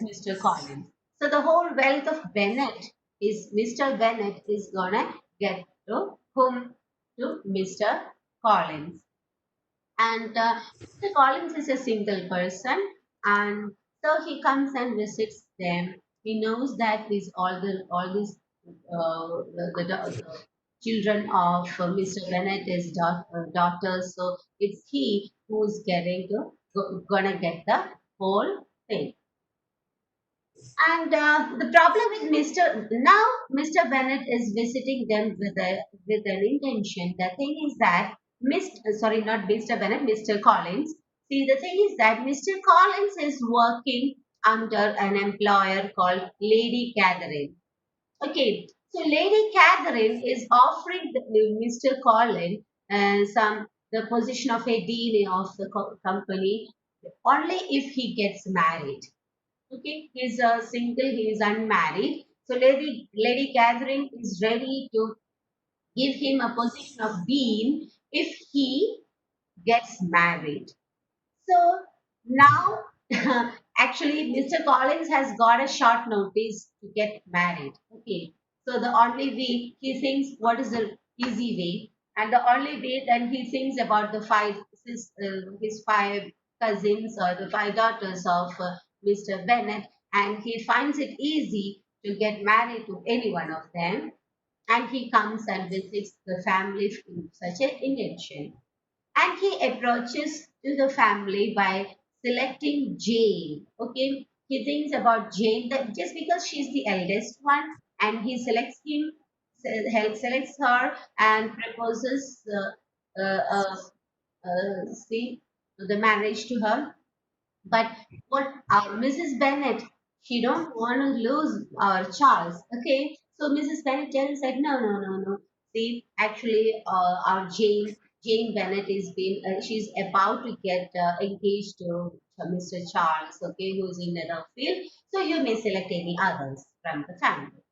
Mr. Collins. So the whole wealth of Bennett is Mr. Bennett is gonna get to whom? To Mr. Collins. And Mr. Collins is a single person, and so he comes and visits them. He knows that these all these the children of Mr. Bennett is daughters, so it's he who's getting to gonna get the whole thing. And the problem with Mr. Bennett is visiting them with an intention. The thing is that sorry, not Mr. Bennett, Mr. Collins. See, the thing is that Mr. Collins is working under an employer called Lady Catherine. Okay, so Lady Catherine is offering Mr. Collins some the position of a dean of the company only if he gets married. Okay, he's single, he is unmarried. So Lady Catherine is ready to give him a position of dean if he gets married. So now, actually, Mr. Collins has got a short notice to get married. Okay. So the only way he thinks what is the easy way, and the only way then he thinks about his five cousins or the five daughters of Mr. Bennett, and he finds it easy to get married to any one of them, and he comes and visits the family in such an intention, and he approaches to the family by selecting Jane. Okay, he thinks about Jane that just because she's the eldest one, and he selects selects her and proposes see the marriage to her. But what Mrs. Bennett, she don't want to lose our Charles. Okay, so Mrs. Bennett tells that no, no, no, no. See, actually, our Jane Bennett is being she's about to get engaged to Mr. Charles. Okay, who's in another field. So you may select any others from the family.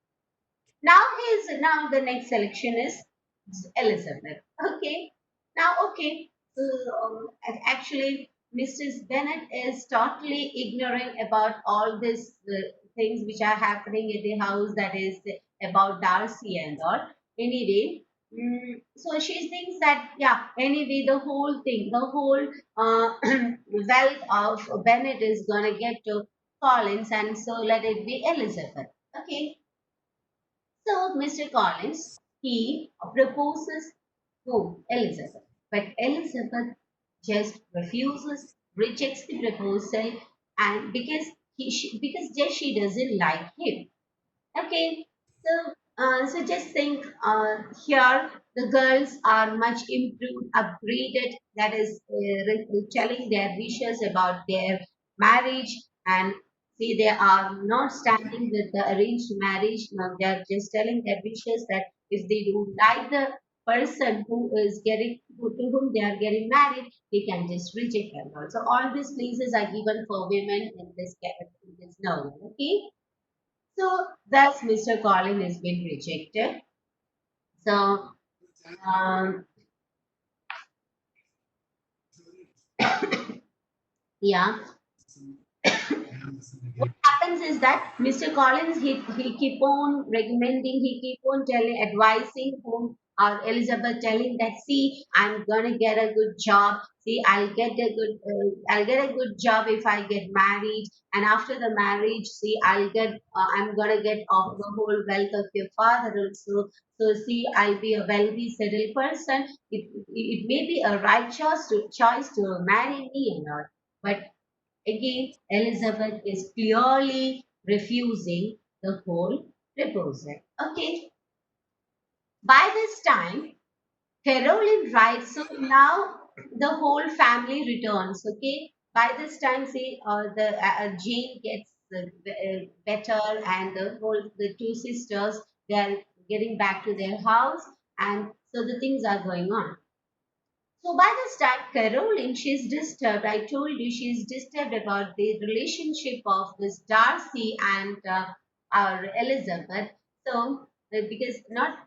Now the next selection is Elizabeth. Okay. Now okay. So actually Mrs. Bennett is totally ignorant about all these things which are happening in the house, that is about Darcy and all. Anyway, so she thinks that yeah. Anyway, the whole wealth of Bennett is gonna get to Collins, and so let it be Elizabeth. Okay. So Mr. Collins, he proposes to Elizabeth, but Elizabeth just refuses, rejects the proposal, and because just she doesn't like him. Okay, so just think here the girls are much improved, upgraded. That is telling their wishes about their marriage, and see they are not standing with the arranged marriage. Now they are just telling their wishes that if they do like the person to whom they are getting married, they can just reject them. So all these places are given for women in this novel. Okay. So thus Mr. Collin has been rejected. So um, yeah, happens is that Mr. Collins he keep on recommending, he keep on telling, advising whom Elizabeth, telling that see I'm gonna get a good job. See I'll get a good job if I get married, and after the marriage, see I'm gonna get all the whole wealth of your father also. So see I'll be a wealthy settled person. It may be a right choice to marry me and all, but again, Elizabeth is clearly refusing, the whole proposal. Okay, by this time, Caroline writes, so now the whole family returns. Okay, by this time, see, the Jane gets better, and the two sisters, they are getting back to their house, and so the things are going on. So by this time, Caroline, she's disturbed. I told you she's disturbed about the relationship of this Darcy and our Elizabeth. So because not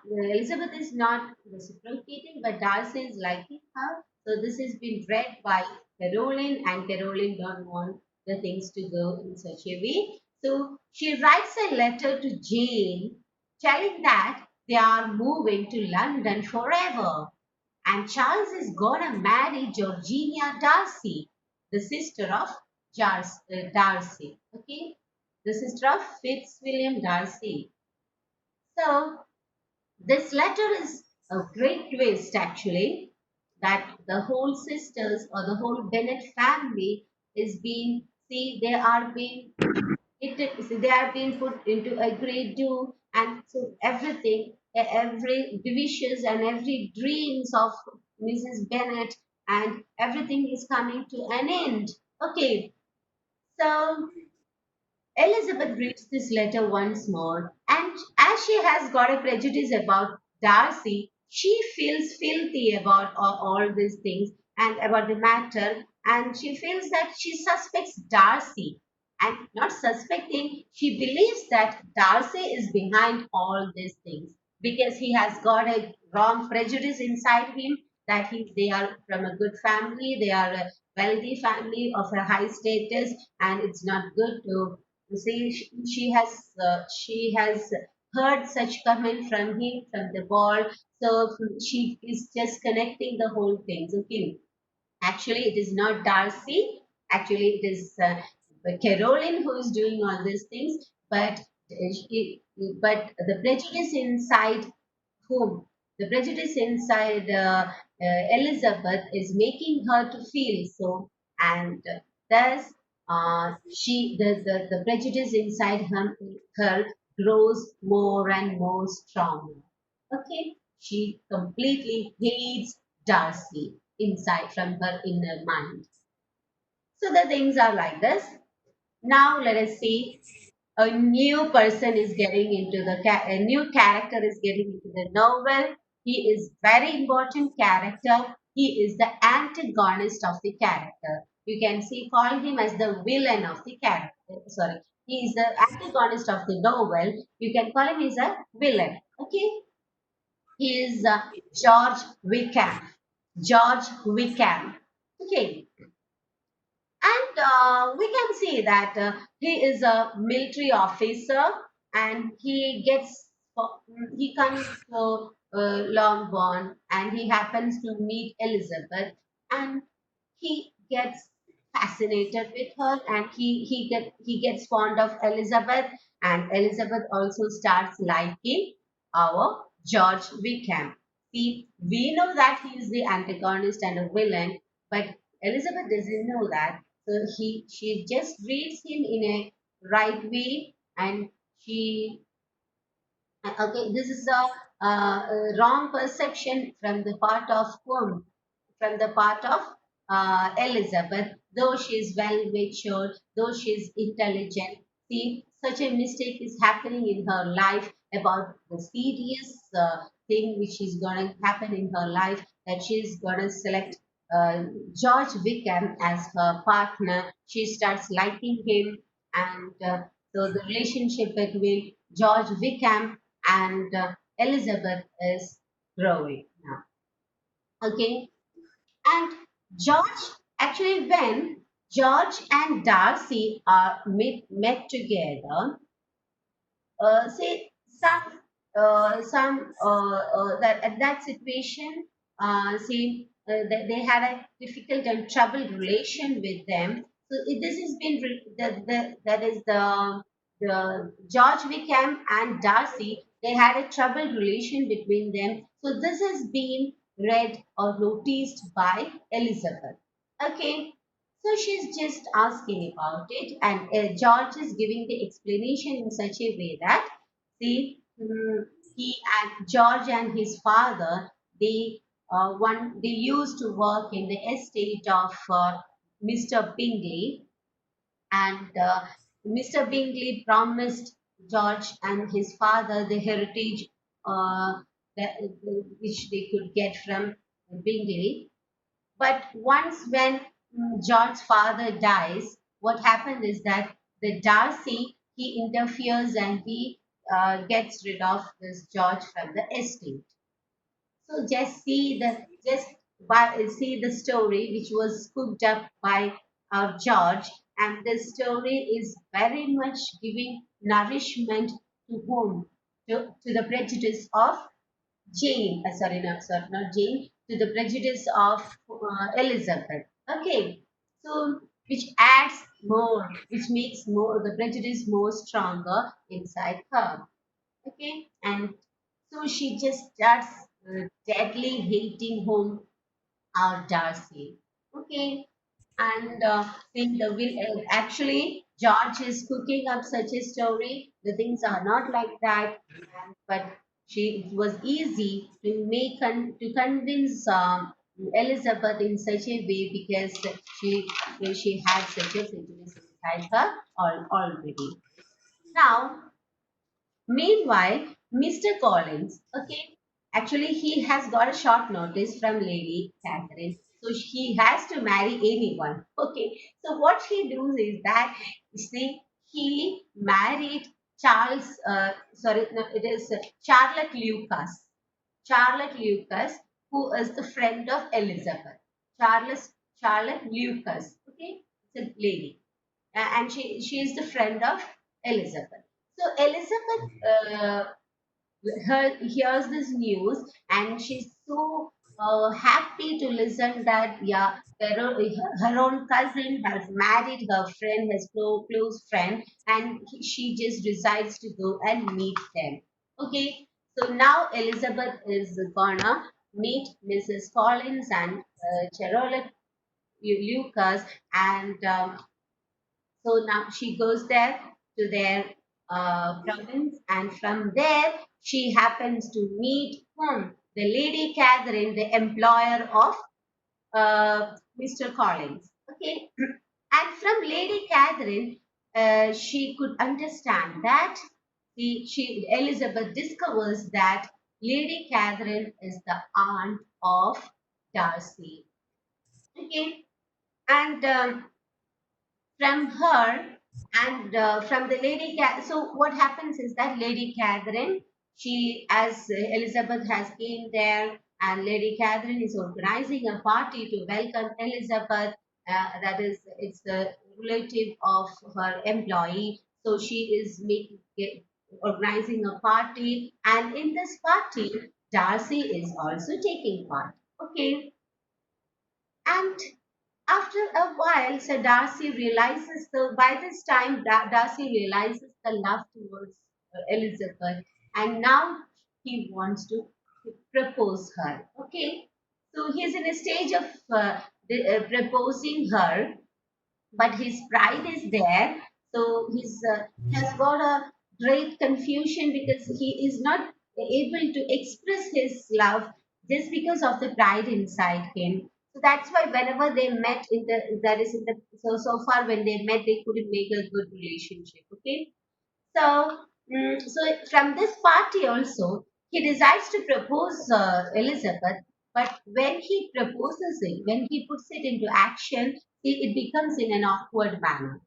Elizabeth is not reciprocating, but Darcy is liking her. So this has been read by Caroline, and Caroline don't want the things to go in such a way. So she writes a letter to Jane, telling that they are moving to London forever, and Charles is gonna marry Georgina Darcy, the sister of Darcy. Okay, the sister of Fitzwilliam Darcy. So this letter is a great twist, actually, that the whole sisters or the whole Bennet family is being, see, they are being they are being put into a great do, and so everything, every wishes and every dreams of Mrs. Bennet and everything is coming to an end. Okay, so Elizabeth reads this letter once more, and as she has got a prejudice about Darcy, she feels filthy about all these things and about the matter, and she feels that she suspects Darcy. And not suspecting, she believes that Darcy is behind all these things because he has got a wrong prejudice inside him that they are from a good family, they are a wealthy family of a high status, and it's not good to see, she has heard such comment from him from the ball, so she is just connecting the whole things. Okay, actually it is not Darcy. Actually, it is Caroline who is doing all these things, but but the prejudice inside whom the prejudice inside Elizabeth is making her to feel so, and thus the prejudice inside her grows more and more strong. Okay, she completely hates Darcy inside from her inner mind. So the things are like this. Now let us see, a new person is getting into a new character is getting into the novel. He is very important character. He is the antagonist of the character. You can see, call him as the villain of the character. Sorry, he is the antagonist of the novel. You can call him as a villain. Okay, he is George Wickham. George Wickham. Okay, and we can see that he is a military officer, and he comes to Longbourn, and he happens to meet Elizabeth, and he gets fascinated with her, and he gets fond of Elizabeth, and Elizabeth also starts liking our George Wickham. See, we know that he is the antagonist and a villain, but Elizabeth doesn't know that. So she just reads him in a right way, and she okay, this is a wrong perception from the part of whom? From the part of Elizabeth, though she is well matured, though she is intelligent. See, such a mistake is happening in her life about the serious thing which is going to happen in her life, that she is going to select George Wickham as her partner. She starts liking him, and so the relationship between George Wickham and Elizabeth is growing now. Okay, and George, actually, when George and Darcy are met together, say some that at that situation, say that they had a difficult and troubled relation with them. So this has been that is the George Wickham and Darcy. They had a troubled relation between them. So this has been read or noticed by Elizabeth. Okay, So she's just asking about it, and George is giving the explanation in such a way that, see, he and George and his father, they used to work in the estate of Mr. Bingley, and Mr. Bingley promised George and his father the heritage that, which they could get from Bingley. But once when George's father dies, what happens is that the Darcy he interferes and he gets rid of this George from the estate. So just see the story which was cooked up by our George, and this story is very much giving nourishment to whom to the prejudice of Jane. Sorry, not Jane. To the prejudice of Elizabeth. Okay, so which adds more, which makes more the prejudice more stronger inside her. Okay, and so she just starts deadly hating home our Darcy. Okay, and in the will actually George is cooking up such a story. The things are not like that, but it was easy to to convince Elizabeth in such a way because she had such a prejudice inside her already. Now, meanwhile, Mr. Collins, okay, actually he has got a short notice from Lady Catherine, so he has to marry anyone. Okay, so what he does is that, you see, he married it is Charlotte Lucas. Charlotte Lucas, who is the friend of Elizabeth. Charlotte Lucas, okay, it's a lady, and she is the friend of Elizabeth. So Elizabeth hears this news, and she's so happy to listen that, yeah, her own cousin has married her friend, his close friend, and she just decides to go and meet them. Okay, so now Elizabeth is gonna meet Mrs. Collins and Charlotte Lucas, and so now she goes there to their province, and from there she happens to meet whom? The Lady Catherine, the employer of Mr. Collins. Okay, and from Lady Catherine, she could understand that Elizabeth discovers that Lady Catherine is the aunt of Darcy. Okay, and from her and from the so what happens is that Lady Catherine, she as Elizabeth has been there, and Lady Catherine is organizing a party to welcome Elizabeth. That is, it's the relative of her employee, so she is organizing a party, and in this party Darcy is also taking part. Okay, and after a while, so Darcy realizes, so by this time, Darcy realizes the love towards Elizabeth, and now he wants to propose her. Okay, so he's in a stage of proposing her, but his pride is there. So he has got a great confusion because he is not able to express his love just because of the pride inside him. So that's why whenever they met in the that is in the so far when they met they couldn't make a good relationship. Okay, so, so from this party also, he decides to propose Elizabeth. But when he proposes it, when he puts it into action, it becomes in an awkward manner.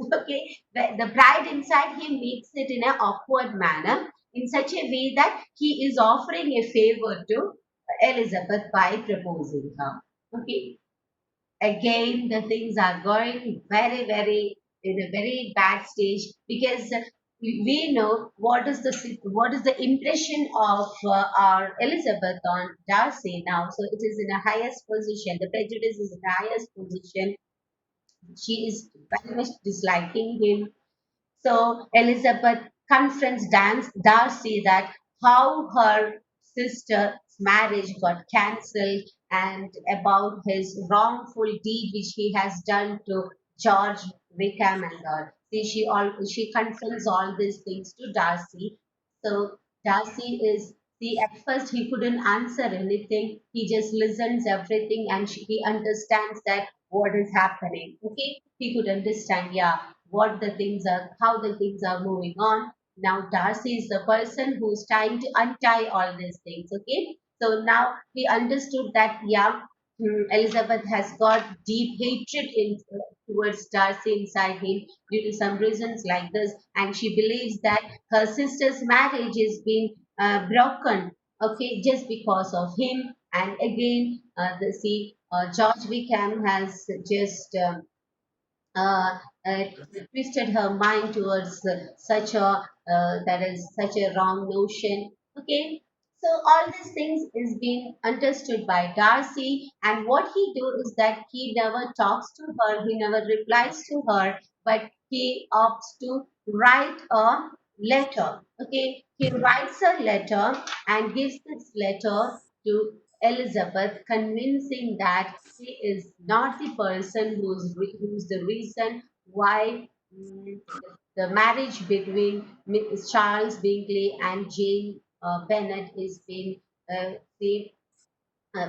Okay, the bride inside him makes it in an awkward manner, in such a way that he is offering a favor to Elizabeth by proposing her. Okay, again the things are going very in a very bad stage because we know what is the impression of our Elizabeth on Darcy now. So it is in a highest position, the prejudice is in the highest position. She is very much disliking him. So Elizabeth confronts Darcy that how her sister's marriage got cancelled, and about his wrongful deed which he has done to George Wickham and all. See, she confirms all these things to Darcy. So Darcy is, see, at first he couldn't answer anything. He just listens everything, and he understands that what is happening. Okay, he could understand, yeah, what the things are, how the things are moving on. Now Darcy is the person who's trying to untie all these things. Okay, so now he understood that, yeah, Elizabeth has got deep hatred towards Darcy inside him due to some reasons like this, and she believes that her sister's marriage is being broken, okay, just because of him. And again, George Wickham has just uh, uh, twisted her mind towards such a that is such a wrong notion. Okay, so all these things is being understood by Darcy, and what he do is that he never talks to her, he never replies to her, but he opts to write a letter. Okay, he writes a letter and gives this letter to Elizabeth, convincing that he is not the person who's the reason why the marriage between Charles Bingley and Jane Bennet is being say,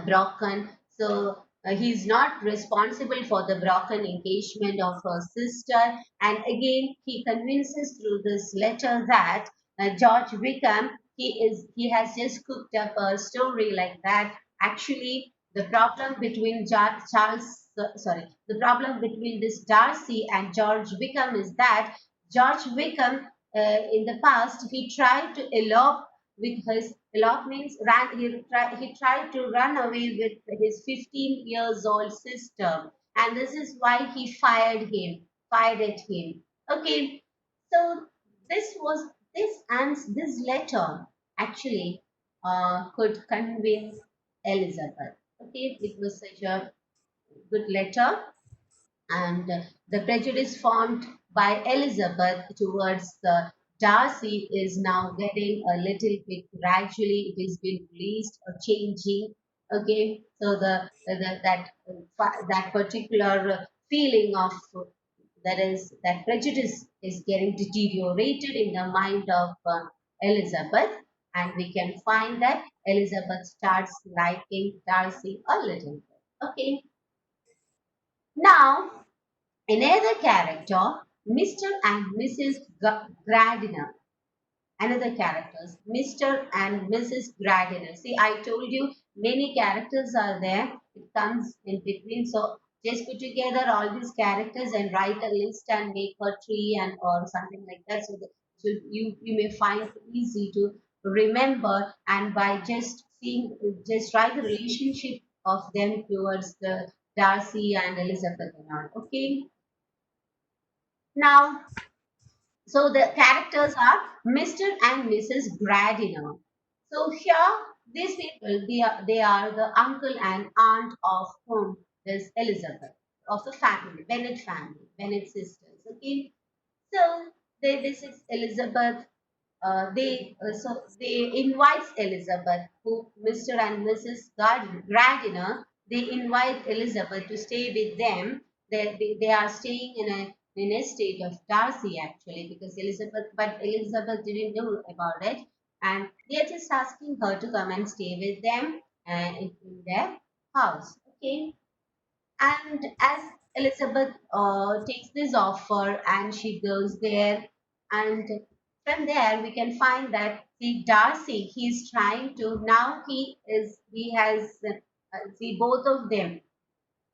broken. So he's not responsible for the broken engagement of her sister. And again, he convinces through this letter that George Wickham, he has just cooked up a story like that. Actually, the problem between the problem between this Darcy and George Wickham is that George Wickham, in the past, he tried to elope with his elope means he tried to run away with his 15 years old sister, and this is why he fired at him. Okay, so this was this letter actually could convince Elizabeth. Okay, it was such a good letter, and the prejudice formed by Elizabeth towards Darcy is now getting a little bit gradually. It is being released or changing. Okay, so that particular feeling of that prejudice is getting deteriorated in the mind of Elizabeth, and we can find that Elizabeth starts liking Darcy a little bit. Okay, now another character, Mr. and Mrs. Gradiner. Another characters, Mr. and Mrs. Gradiner. See, I told you many characters are there. It comes in between. So just put together all these characters and write a list and make a tree and or something like that. So you may find it easy to remember, and by just seeing, just write the relationship of them towards the Darcy and Elizabeth and all. Okay. Now, so the characters are Mr. and Mrs. Gradiner. So here, these people, they are the uncle and aunt of whom is Elizabeth, of the family, Bennet family, Bennet sisters. Okay, so this is Elizabeth. They invites Elizabeth, who Mr. and Mrs. Gradiner. They invite Elizabeth to stay with them. They are staying in an estate of Darcy actually, because Elizabeth didn't know about it, and they are just asking her to come and stay with them in their house. Okay, and as Elizabeth takes this offer and she goes there, and from there we can find that see Darcy, he's trying to now he has see both of them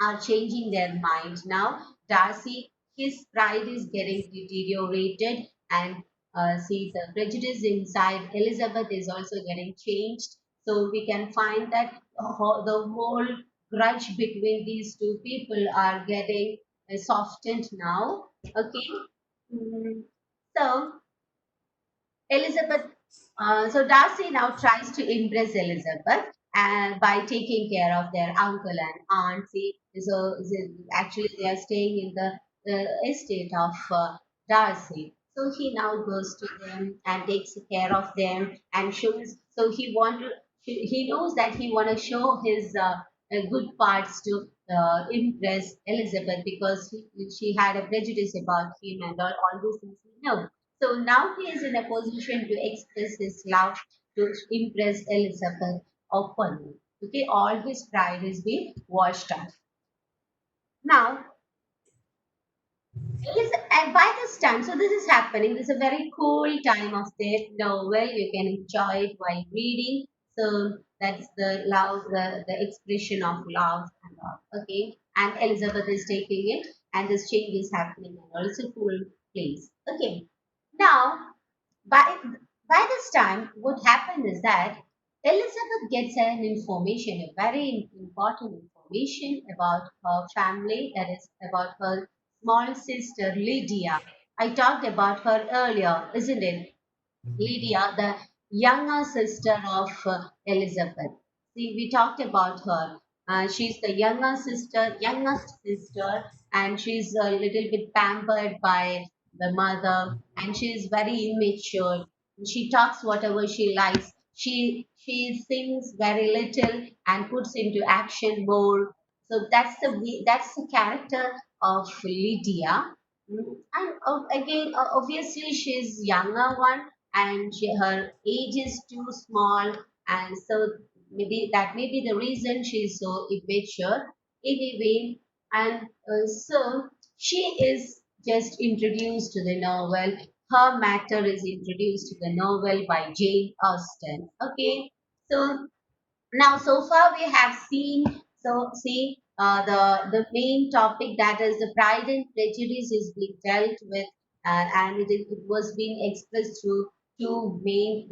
are changing their mind now. Darcy, his pride is getting deteriorated, and see the prejudice inside Elizabeth is also getting changed. So we can find that the whole grudge between these two people are getting softened now. Okay. Mm, so Elizabeth, so Darcy now tries to impress Elizabeth and by taking care of their uncle and aunt. See, actually they are staying in the estate of Darcy. So he now goes to them and takes care of them and shows. So he knows that he want to show his good parts to impress Elizabeth because she had a prejudice about him and all those things we know. So now he is in a position to express his love to impress Elizabeth openly. Okay, all his pride is being washed out. Now, and by this time, so this is happening. This is a very cool time of the novel. You can enjoy it while reading. So that's the love, the expression of love and all. Okay, and Elizabeth is taking it, and this change is happening, and also cool place. Okay, now by this time, what happened is that Elizabeth gets an information, a very important information about her family, that is about her small sister Lydia. I talked about her earlier, isn't it? Lydia, the younger sister of Elizabeth. See, we talked about her. She's the youngest sister, and she's a little bit pampered by the mother, and she's very immature. She talks whatever she likes. She thinks very little and puts into action more. So that's the character of Lydia. And again, obviously, she's younger one, and her age is too small, and so maybe that may be the reason she's so immature. Anyway, and so she is just introduced to the novel. Her matter is introduced to the novel by Jane Austen. Okay, so now, so far we have seen, so see, the main topic, that is the Pride and Prejudice, is being dealt with, and it was being expressed through two main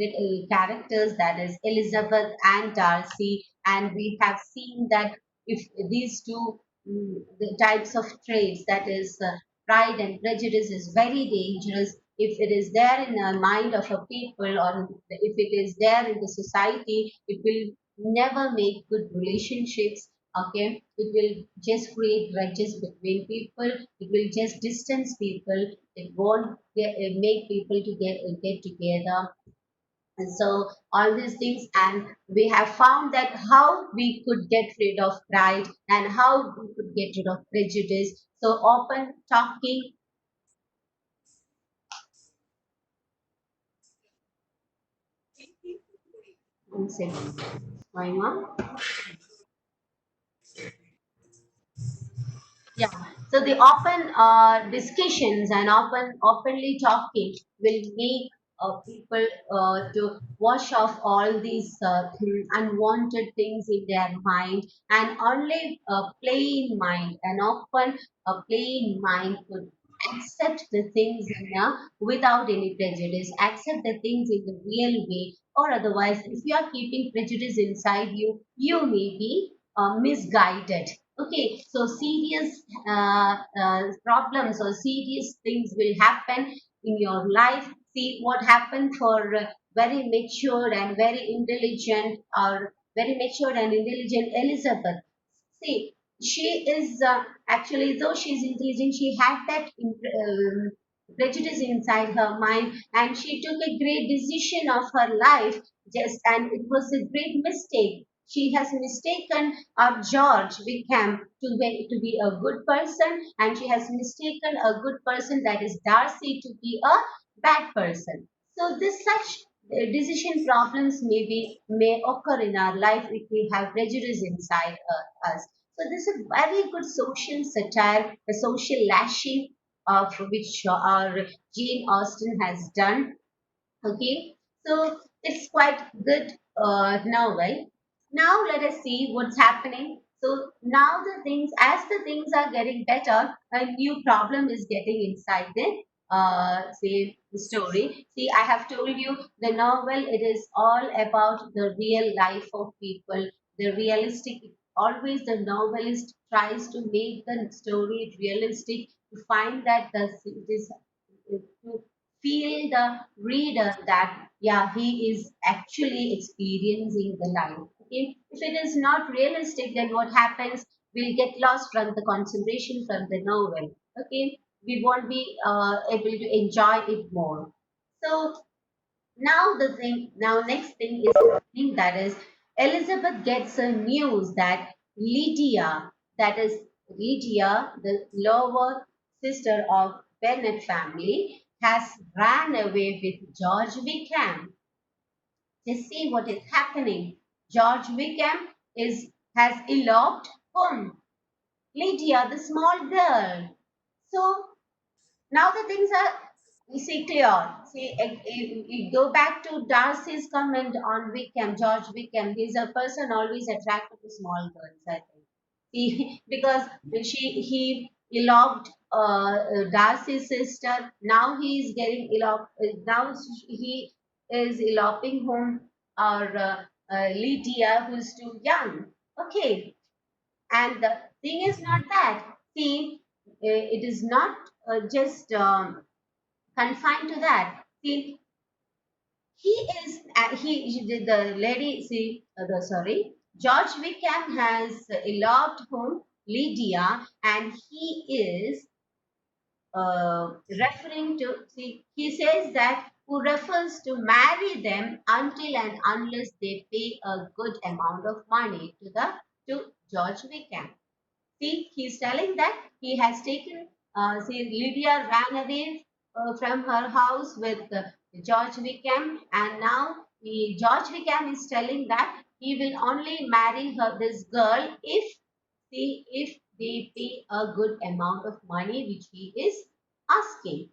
characters, that is Elizabeth and Darcy, and we have seen that if these two the types of traits, that is pride and prejudice, is very dangerous if it is there in the mind of a people, or if it is there in the society. It will never make good relationships. Okay, it will just create grudges between people. It will just distance people. It won't make people to get together. And so all these things, and we have found that how we could get rid of pride and how we could get rid of prejudice. So open talking. One second. Going on. Yeah. So the open discussions and openly talking will make people to wash off all these unwanted things in their mind, and only plain mind, an open plain mind could accept the things without any prejudice, accept the things in the real way, or otherwise, if you are keeping prejudice inside you, you may be misguided. Okay, so serious problems or serious things will happen in your life. See what happened for very mature and very intelligent, or very mature and intelligent Elizabeth. See, she is actually, though she's intelligent, she had that prejudice inside her mind, and she took a great decision of her life. Just, and it was a great mistake. She has mistaken our George Wickham to be a good person, and she has mistaken a good person, that is Darcy, to be a bad person. So this such decision problems may occur in our life if we have prejudice inside us. So this is a very good social satire, a social lashing of which our Jane Austen has done. Okay, so it's quite good novel. Now let us see what's happening. So now as the things are getting better, a new problem is getting inside the say the story. See, I have told you the novel. It is all about the real life of people, the realistic. Always the novelist tries to make the story realistic, to find that this to feel the reader that yeah, he is actually experiencing the life. Okay, if it is not realistic, then what happens, we'll get lost from the concentration from the novel. Okay, we won't be able to enjoy it more. So now next thing is happening, that is Elizabeth gets a news that Lydia, that is Lydia, the lower sister of Bennett family, has ran away with George Wickham. Just see what is happening. George Wickham has eloped home. Lydia, the small girl. So now the things are, you see, clear. See, you go back to Darcy's comment on Wickham, George Wickham. He's a person always attracted to small girls, I think. Because he eloped Darcy's sister. Now he is getting eloped. Now he is eloping home or Lydia, who's too young. Okay, and the thing is not that. See, it is not just confined to that. See, he is the lady. See, sorry, George Wickham has eloped home Lydia, and he is referring to. See, he says that who refers to marry them until and unless they pay a good amount of money to George Wickham. See, he's telling that he has taken, see, Lydia ran away from her house with George Wickham, and now George Wickham is telling that he will only marry her, this girl, if they pay a good amount of money which he is asking.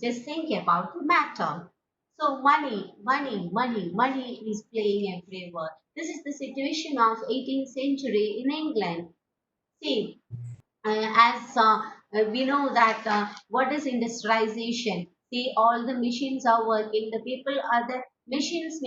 Just think about the matter. So money is playing everywhere. This is the situation of 18th century in England. See, as we know that what is industrialization. See, all the machines are working, the people are the machines.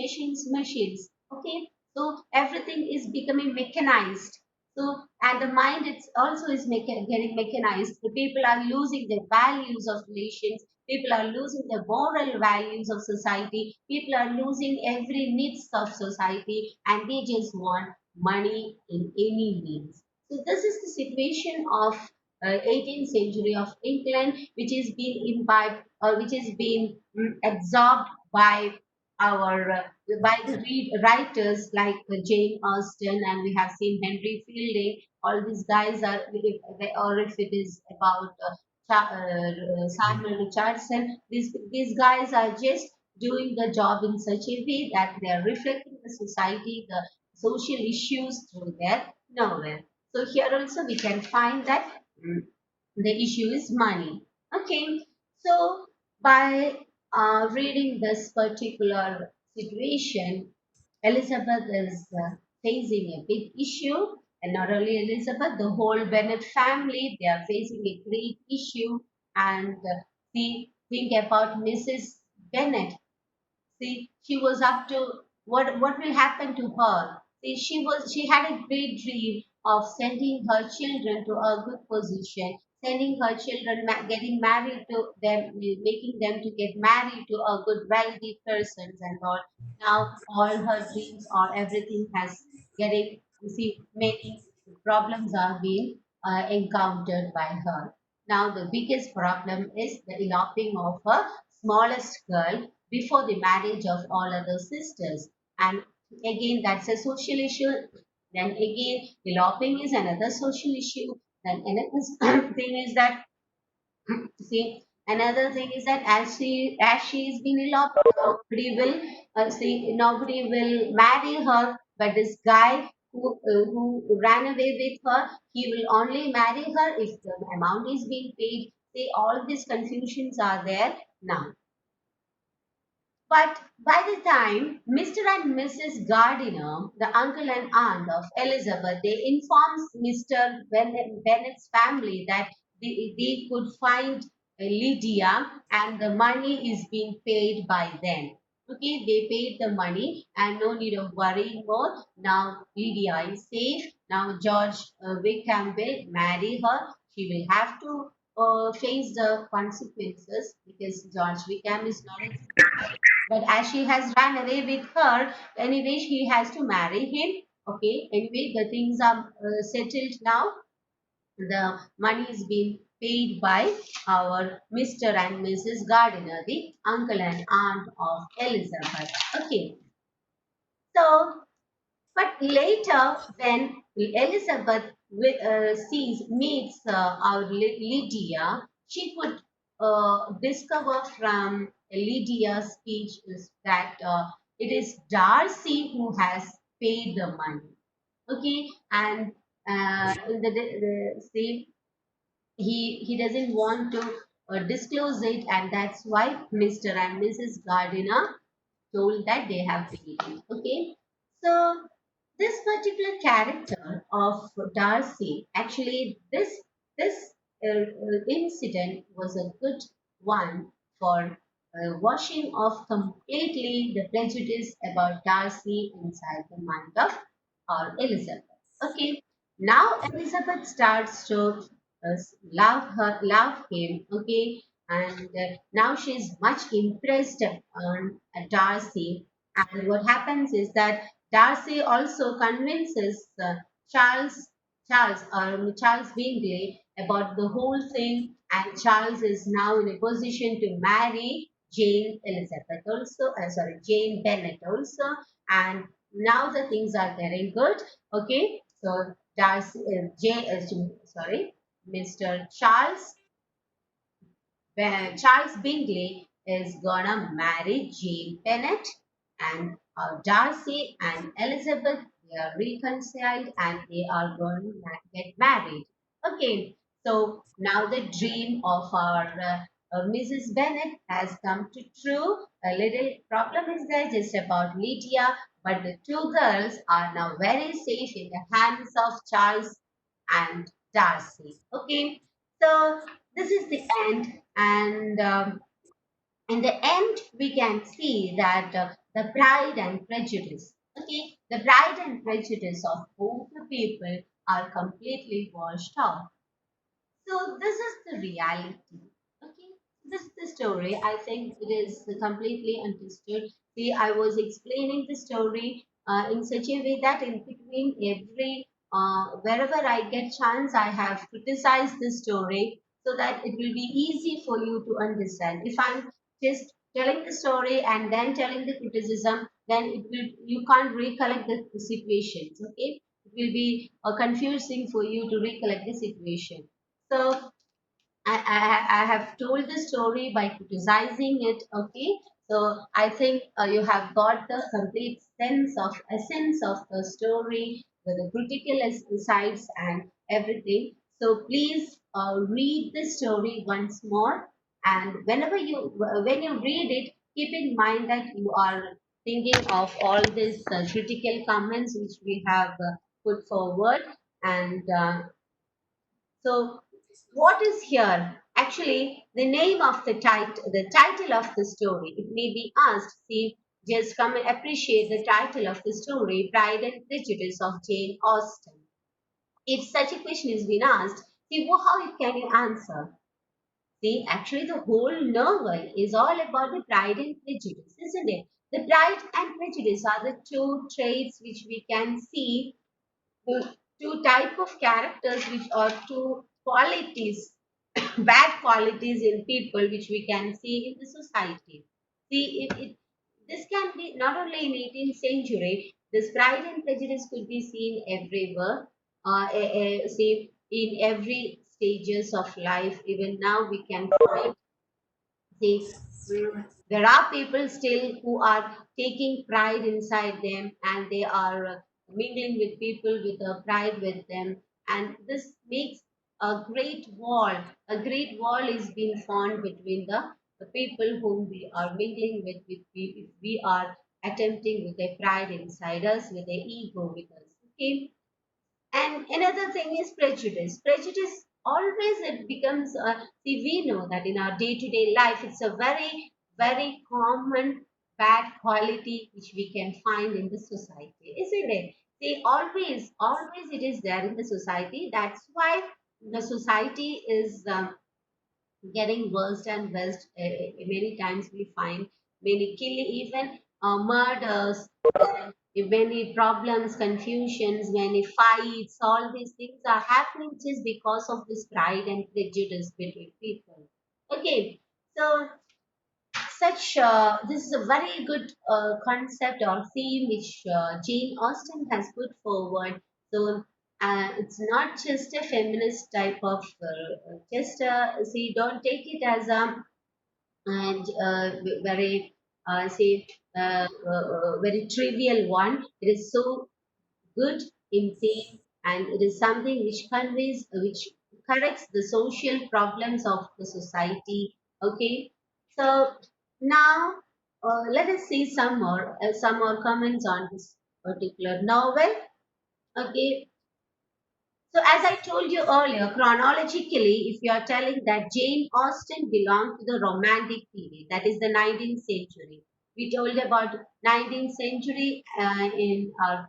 Okay, so everything is becoming mechanized. So, and the mind it's also is getting mechanized. The people are losing the values of nations. People are losing the moral values of society. People are losing every needs of society, and they just want money in any means. So this is the situation of 18th century of England, which is being imbibed or which is being absorbed by our by the writers like Jane Austen, and we have seen Henry Fielding. All these guys are, or if it is about Samuel Richardson, these guys are just doing the job in such a way that they are reflecting the society, the social issues through their novel. So here also we can find that the issue is money. Okay, so by reading this particular situation, Elizabeth is facing a big issue, and not only Elizabeth, the whole Bennet family they are facing a great issue. And see, think about Mrs. Bennet. See, she was up to what will happen to her. See, she had a great dream of sending her children to a good position, sending her children getting married to them, making them to get married to a good wealthy persons and all. Now all her dreams or everything has getting, you see, many problems are being encountered by her. Now the biggest problem is the eloping of her smallest girl before the marriage of all other sisters. And again, that's a social issue. Then again, eloping is another social issue. Then another thing is that see, another thing is that as she is being eloped, nobody will marry her. But this guy who ran away with her, he will only marry her if the amount is being paid. See, all these confusions are there now. But by the time Mr. and Mrs. Gardiner, the uncle and aunt of Elizabeth, they informs Mr. Bennet's family that they could find Lydia and the money is being paid by them. Okay, they paid the money and no need of worrying more. Now Lydia is safe. Now George Wickham will marry her. She will have to face the consequences because George Wickham is not a, but as she has run away with her, anyway, she has to marry him. Okay, anyway, the things are settled now. The money is being paid by our Mr. and Mrs. Gardiner, the uncle and aunt of Elizabeth. Okay, so But later, when Elizabeth meets our Lydia, she could discover from Lydia's speech is that it is Darcy who has paid the money. Okay, and in the same, he doesn't want to disclose it, and that's why Mr. and Mrs. Gardiner told that they have paid it. Okay, so this particular character of Darcy, actually, this incident was a good one for washing off completely the prejudice about Darcy inside the mind of Elizabeth. Okay, now Elizabeth starts to love him. Okay, and now she's much impressed on Darcy. And what happens is that Darcy also convinces Charles Bingley about the whole thing, and Charles is now in a position to marry Jane Bennet also, and now the things are very good. Okay, so Mr. Charles Bingley is gonna marry Jane Bennet, and Darcy and Elizabeth, they are reconciled and they are going to get married. Okay, so now the dream of our Mrs. Bennet has come to true. A little problem is there just about Lydia, but the two girls are now very safe in the hands of Charles and Darcy. Okay, so this is the end, and in the end, we can see that the pride and prejudice, okay, the pride and prejudice of both the people are completely washed off. So this is the reality. Okay, this is the story. I think it is completely understood. See, I was explaining the story in such a way that in between every wherever I get chance, I have criticized the story so that it will be easy for you to understand. If I'm just telling the story and then telling the criticism, then it will you can't recollect the situations. Okay, it will be confusing for you to recollect the situation. So I have told the story by criticizing it. Okay, so I think you have got the complete essence of the story with the critical sides and everything. So please read the story once more, and when you read it, keep in mind that you are thinking of all these critical comments which we have put forward, and so, what is here? Actually, the name of the title of the story. It may be asked. See, just come and appreciate the title of the story, Pride and Prejudice of Jane Austen. If such a question is being asked, see, how can you answer? See, actually, the whole novel is all about the Pride and Prejudice, isn't it? The Pride and Prejudice are the two traits which we can see, the two type of characters which are two qualities, bad qualities in people which we can see in the society. See, this can be not only in 18th century, this pride and prejudice could be seen everywhere, see in every stages of life. Even now we can find, see, there are people still who are taking pride inside them, and they are mingling with people with a pride with them, and this makes a great wall. A great wall is being formed between the people whom we are mingling with. If we are attempting with a pride inside us, with a ego with us. Okay, and another thing is prejudice. Prejudice always it becomes, see, we know that in our day to day life, it's a very, very common bad quality which we can find in the society, isn't it? See, always it is there in the society. That's why the society is getting worse and worse. Many times we find many killing, even murders, many problems, confusions, many fights. All these things are happening just because of this pride and prejudice between people. Okay, so such this is a very good concept or theme which Jane Austen has put forward. So it's not just a feminist type of just see, don't take it as a and very say very trivial one. It is so good in theme, and it is something which conveys, which corrects the social problems of the society. Okay, so now let us see some more comments on this particular novel. Okay, so as I told you earlier, chronologically, if you are telling that Jane Austen belonged to the Romantic period, that is the 19th century. We told about 19th century in our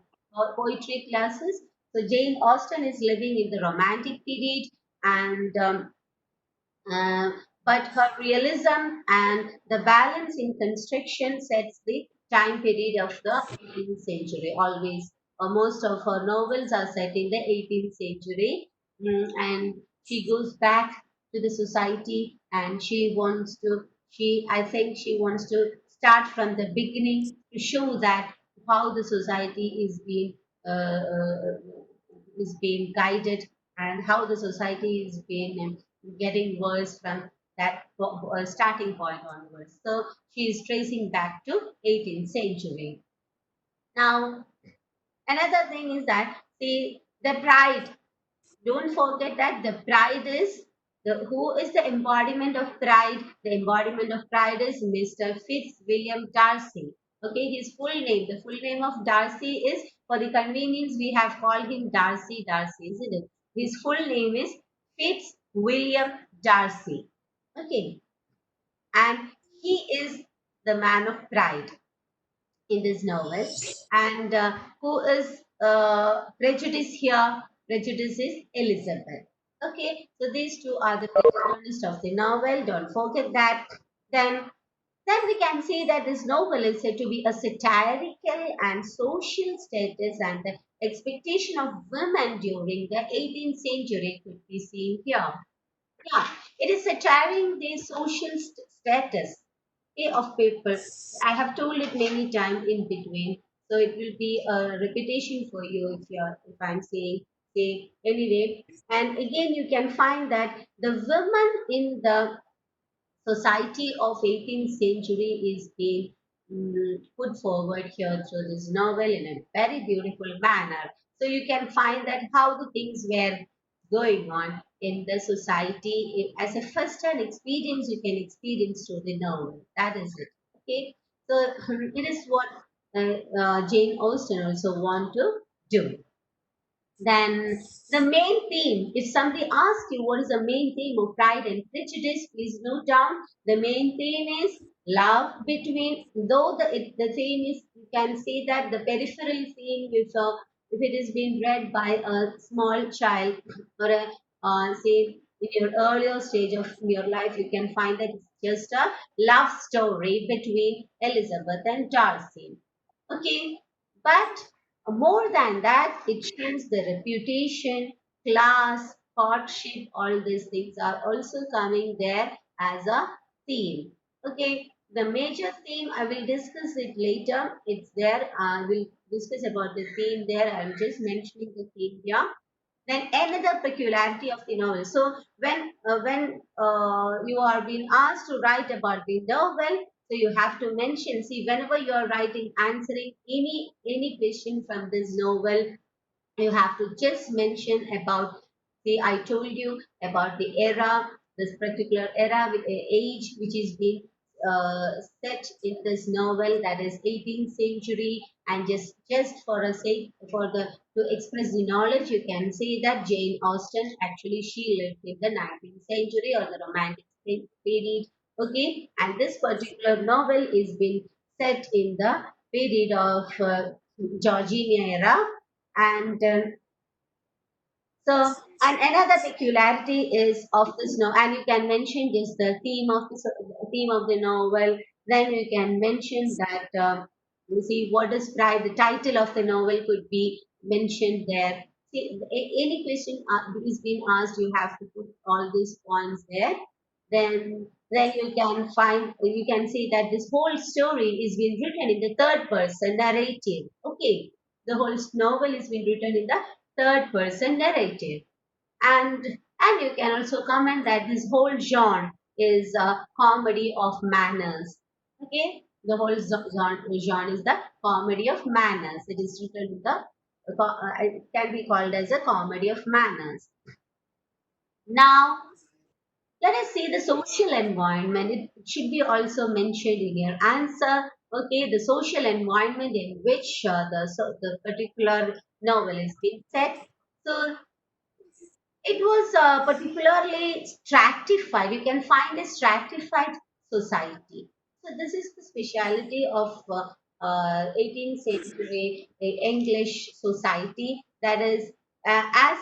poetry classes. So Jane Austen is living in the Romantic period, and uh, but her realism and the balance in construction sets the time period of the 18th century. Always, most of her novels are set in the 18th century. And she goes back to the society, and I think she wants to start from the beginning to show that how the society is being guided, and how the society is being getting worse from that starting point onwards. So she is tracing back to 18th century. Now, another thing is that see the pride. Don't forget that the pride is the who is the embodiment of pride. The embodiment of pride is Mr. Fitzwilliam Darcy. Okay, his full name. The full name of Darcy is, for the convenience, we have called him Darcy. Darcy, isn't it? His full name is Fitzwilliam Darcy. Okay, and he is the man of pride in this novel. And who is prejudice here? Prejudice is Elizabeth. Okay, so these two are the protagonists of the novel. Don't forget that. Then, then we can see that this novel is said to be a satirical and social status, and the expectation of women during the 18th century could be seen here. Yeah, it is satirizing the social status of people. I have told it many times in between, so it will be a repetition for you if I'm saying say anyway. And again, you can find that the women in the society of 18th century is being put forward here through this novel in a very beautiful manner. So you can find that how the things were going on in the society as a first-hand experience you can experience through the novel. That is it. Okay. So it is what Jane Austen also want to do. Then the main theme, if somebody asks you what is the main theme of Pride and Prejudice, please note down the main theme is love between, though the theme is, you can say that the peripheral theme, if it is being read by a small child or a, say, in your earlier stage of your life, you can find that it's just a love story between Elizabeth and Darcy. Okay, but more than that, it shows the reputation, class, courtship, all these things are also coming there as a theme. Okay, the major theme, I will discuss it later. It's there. I will discuss about the theme there. I'm just mentioning the theme here. Then another peculiarity of the novel. So when you are being asked to write about the novel, so you have to mention. See, whenever you are writing, answering any question from this novel, you have to just mention about, see, I told you about the era, this particular era with a age which is being set in this novel, that is 18th century. And just for a sake, for the to express the knowledge, you can say that Jane Austen actually she lived in the 19th century or the romantic period. Okay, and this particular novel is being set in the period of Georgian era. And so, and another peculiarity is of this novel, and you can mention just the theme of theme of the novel. Then you can mention that you see what is pride. The title of the novel could be mentioned there. See, any question is being asked, you have to put all these points there. Then you can see that this whole story is being written in the third person narrative. Okay, the whole novel is being written in the third person narrative. And you can also comment that this whole genre is a comedy of manners. Okay, the whole genre is the comedy of manners. It is written in the it can be called as a comedy of manners. Now let us see the social environment. It should be also mentioned in your answer. Okay, the social environment in which the particular novel is being set. So it was particularly stratified. You can find a stratified society. So this is the speciality of 18th century English society. That is, as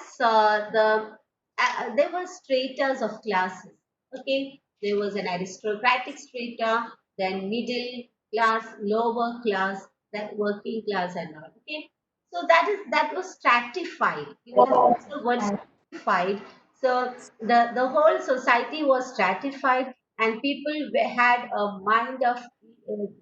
there were stratas of classes. Okay, there was an aristocratic strata, then middle class, lower class, then working class, and all. Okay, so that was stratified. You can use the word stratified. So the whole society was stratified, and people had a mind of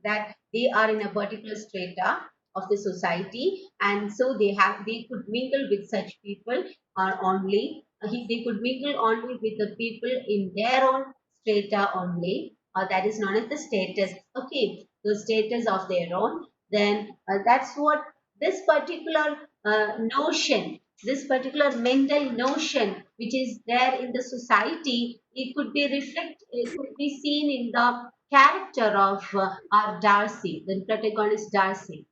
that they are in a particular strata of the society, and so they could mingle with such people, or only they could mingle only with the people in their own strata only, or that is known as the status. Okay, the status of their own. Then that's what this particular notion, this particular mental notion which is there in the society, it could be seen in the character of our Darcy, the protagonist Darcy.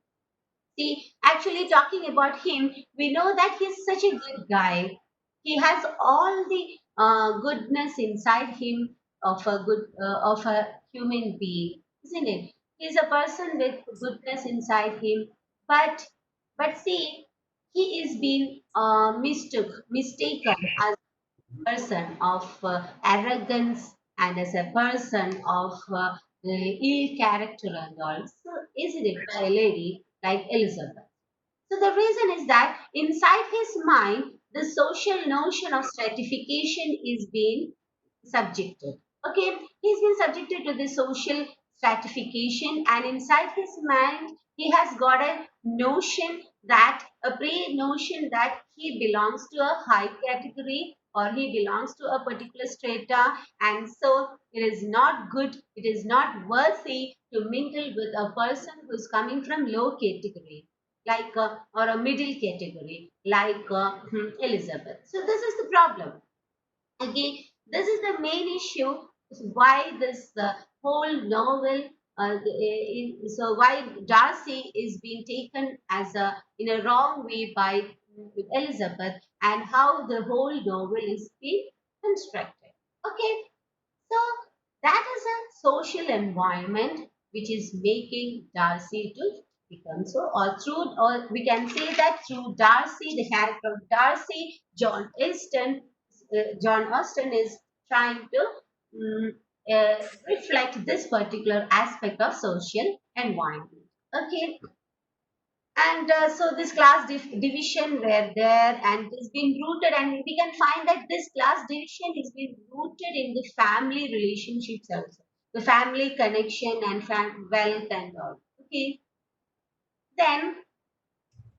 See, actually talking about him, we know that he's such a good guy. He has all the goodness inside him of a human being, isn't it? He's a person with goodness inside him, but see, he is being mistaken as a person of arrogance and as a person of ill character and all. So, isn't it, by a lady like Elizabeth? So the reason is that inside his mind, the social notion of stratification is being subjected. Okay, he's been subjected to the social stratification, and inside his mind, he has got a pre-notion that he belongs to a high category or he belongs to a particular strata, and so it is not good, it is not worthy to mingle with a person who is coming from low category like or a middle category like Elizabeth. So this is the problem. Again, this is the main issue why this whole novel. Why Darcy is being taken as a in a wrong way by Elizabeth, and how the whole novel is being constructed. Okay, so that is a social environment which is making Darcy to become so, or we can say that through Darcy, the character of Darcy, John Austen is trying to mm, reflect this particular aspect of social environment. Okay, and so this division were there, and it's been rooted, and we can find that this class division is been rooted in the family relationships also, the family connection and wealth and all. Okay, then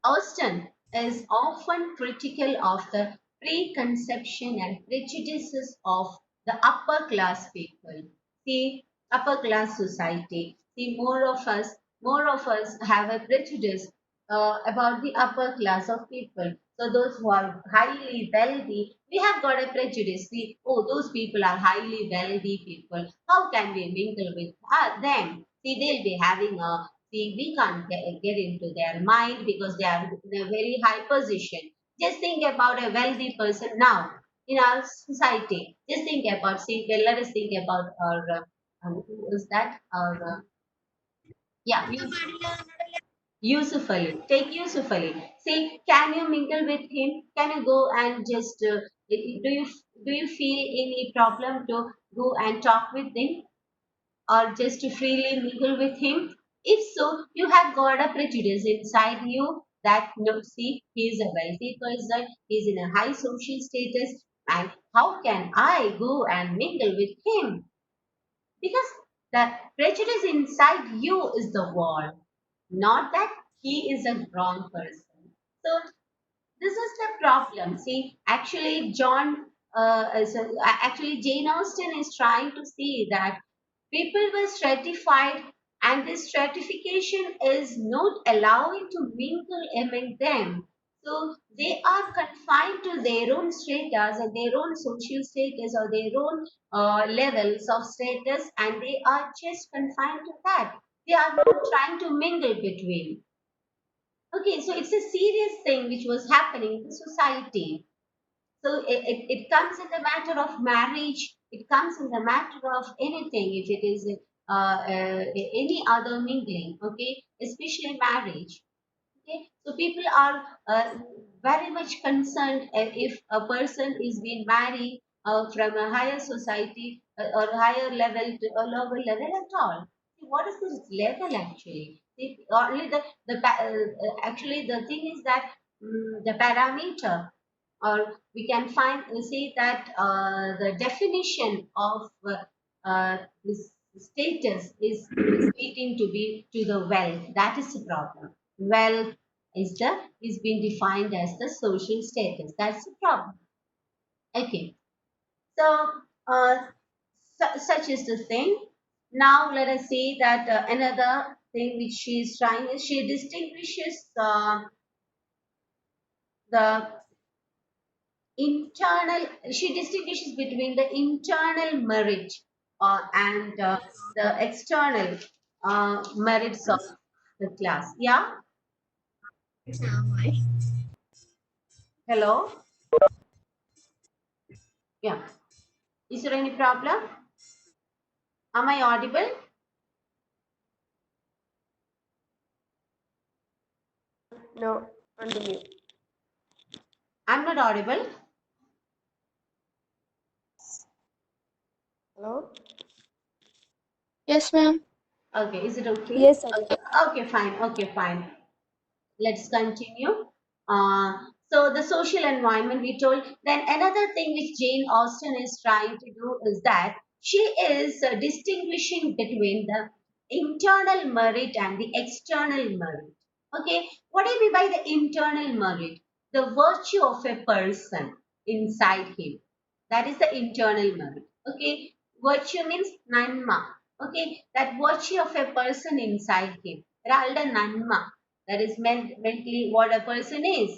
Austen is often critical of the preconception and prejudices of the upper class people. See, upper class society. See, more of us have a prejudice about the upper class of people. So those who are highly wealthy, we have got a prejudice. See, oh, those people are highly wealthy people. How can we mingle with them? See, they'll be having a See, we can't get into their mind because they are in a very high position. Just think about a wealthy person now in our society. Just think about, see, well, let us think about our, who is that? Our, yeah, Yusuf Ali. Take Yusuf Ali. See, can you mingle with him? Can you go and just, do you feel any problem to go and talk with them? Or just to freely mingle with him? If so, you have got a prejudice inside you that no, see, he is a wealthy person, he is in a high social status. And how can I go and mingle with him? Because the prejudice inside you is the wall, not that he is a wrong person. So this is the problem. See, actually, actually, Jane Austen is trying to see that people were stratified, and this stratification is not allowing to mingle among them. So they are confined to their own status or their own social status or their own levels of status, and they are just confined to that. They are not trying to mingle between. Okay, so it's a serious thing which was happening in the society. So it comes in the matter of marriage, it comes in the matter of anything, if it is any other mingling, okay, especially marriage. Okay, so people are very much concerned if a person is being married from a higher society or higher level to a lower level at all. See, what is this level actually? See, only actually the thing is that the parameter, or we can find we say that the definition of this status is waiting to be to the wealth. That is the problem. Wealth is being defined as the social status. That's the problem. Okay, so uh, such is the thing. Now let us say that another thing which she is trying is she distinguishes the internal. She distinguishes between the internal merit and the external merits of the class. Yeah. Hello. Yeah. Is there any problem? Am I audible? No, continue. I'm not audible. Hello? Yes, ma'am. Okay. Is it okay? Yes, Aditi. Okay. Fine. Okay. Fine. Let's continue. So the social environment we told. Then another thing which Jane Austen is trying to do is that she is distinguishing between the internal merit and the external merit. Okay, what do you mean by the internal merit? The virtue of a person inside him. That is the internal merit. Okay, virtue means nanma. Okay, that virtue of a person inside him. Ralda nanma, that is mentally what a person is.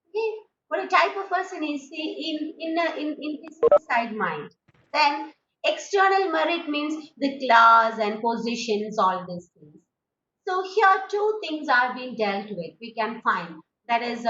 Okay, what a type of person is he in his inside mind. Then external merit means the class and positions, all these things. So here two things are being dealt with. We can find that is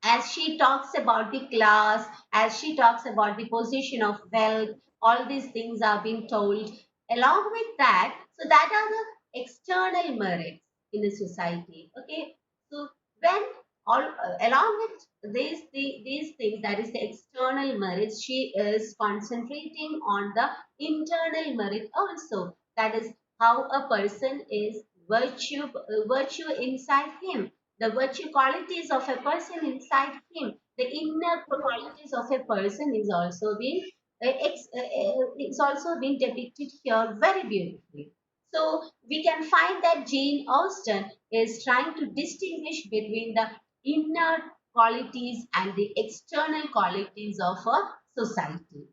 as she talks about the class, as she talks about the position of wealth, all these things are being told. Along with that, so that are the external merits in a society. Okay, so when all along with these things, that is the external merits, she is concentrating on the internal merit also. That is how a person is virtue inside him, the virtue qualities of a person inside him, the inner qualities of a person is also being it's also being depicted here very beautifully. So we can find that Jane Austen is trying to distinguish between the inner qualities and the external qualities of a society.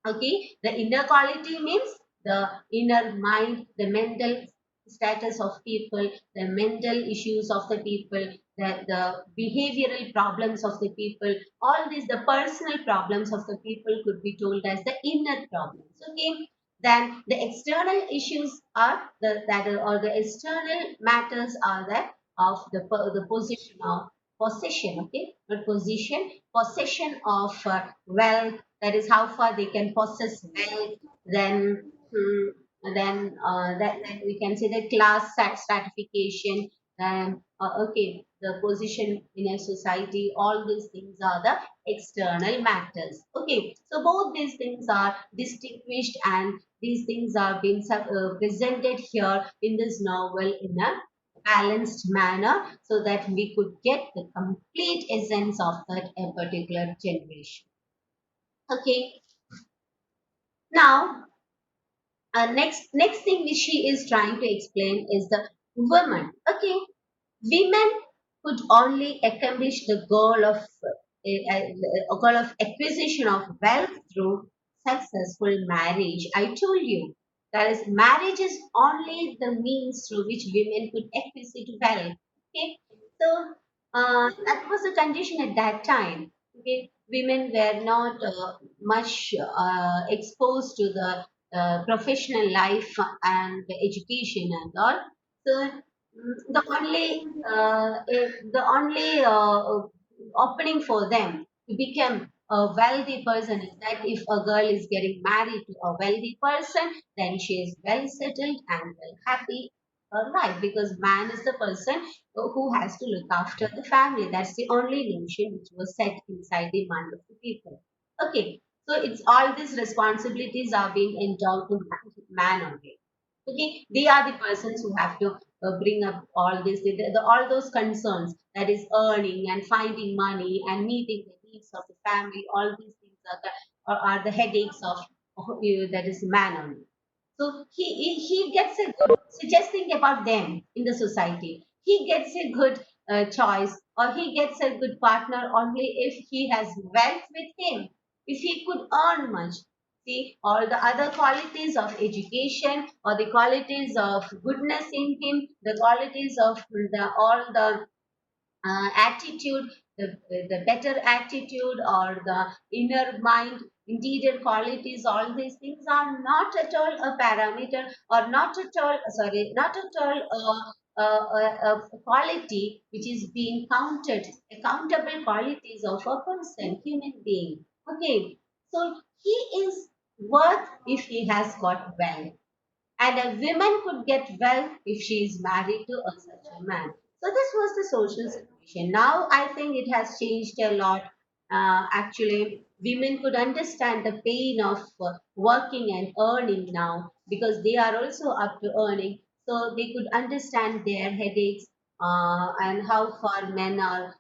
Okay, the inner quality means the inner mind, the mental status of people, the mental issues of the people, the behavioral problems of the people, all these, the personal problems of the people could be told as the inner problems. Okay, then the external issues are or the external matters are that of the position of possession. Okay, not position, possession of wealth, that is how far they can possess wealth. Then then we can say the class stratification. Then okay, the position in a society, all these things are the external matters. Okay, so both these things are distinguished, and these things are being presented here in this novel in a balanced manner, so that we could get the complete essence of that a particular generation. Okay, now next thing which she is trying to explain is the woman. Okay, women could only accomplish the goal of a goal of acquisition of wealth through successful marriage. I told you that is marriage is only the means through which women could acquire wealth. Okay, so that was the condition at that time. Okay, women were not much exposed to the professional life and education and all. So the only opening for them to become a wealthy person is that if a girl is getting married to a wealthy person, then she is well settled and well happy. Right, because man is the person who has to look after the family. That's the only notion which was set inside the mind of the people. Okay, so it's all these responsibilities are being endowed to man only. Okay, they are the persons who have to bring up all this, all those concerns, that is earning and finding money and meeting the needs of the family. All these things are the headaches of that is man only. So he gets a good. So just think about them in the society. He gets a good choice, or he gets a good partner only if he has wealth with him, if he could earn much. See, all the other qualities of education or the qualities of goodness in him, the qualities of all the attitude, the better attitude or the inner mind, interior qualities, all these things are not at all a parameter or not at all, sorry, not at all a quality which is being counted, accountable qualities of a person, human being. Okay, so he is worth if he has got wealth, and a woman could get wealth if she is married to a such a man. So this was the social situation. Now I think it has changed a lot. Actually, women could understand the pain of working and earning now because they are also up to earning. So they could understand their headaches and how far men are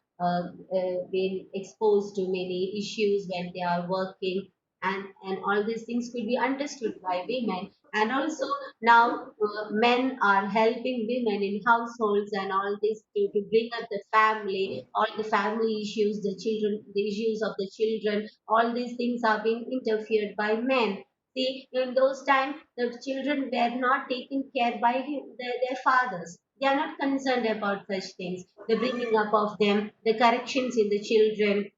being exposed to many issues when they are working, and all these things could be understood by women. And also now men are helping women in households and all this to bring up the family, all the family issues, the children, the issues of the children, all these things are being interfered by men. See, in those times the children were not taken care by their fathers. They are not concerned about such things, the bringing up of them, the corrections in the children,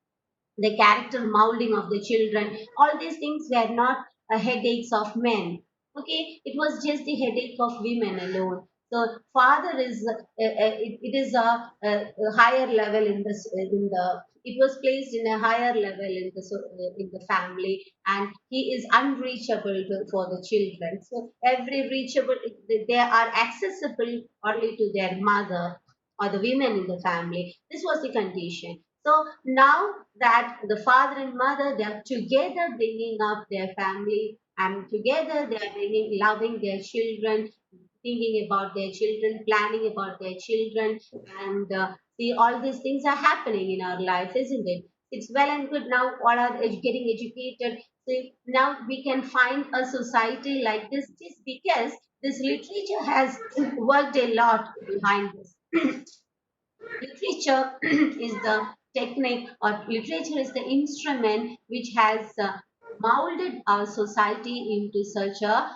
the character molding of the children. All these things were not headaches of men. Okay, it was just the headache of women alone. So father is it is a higher level in this in the it was placed in a higher level in the family, and he is unreachable for the children. So every reachable, they are accessible only to their mother or the women in the family. This was the condition. So now that the father and mother, they are together bringing up their family, and together they are bringing, loving their children, thinking about their children, planning about their children, and see, all these things are happening in our life, isn't it? It's well and good now. All are getting educated. So now we can find a society like this just because this literature has worked a lot behind this. Literature is the technique, or literature is the instrument which has molded our society into such a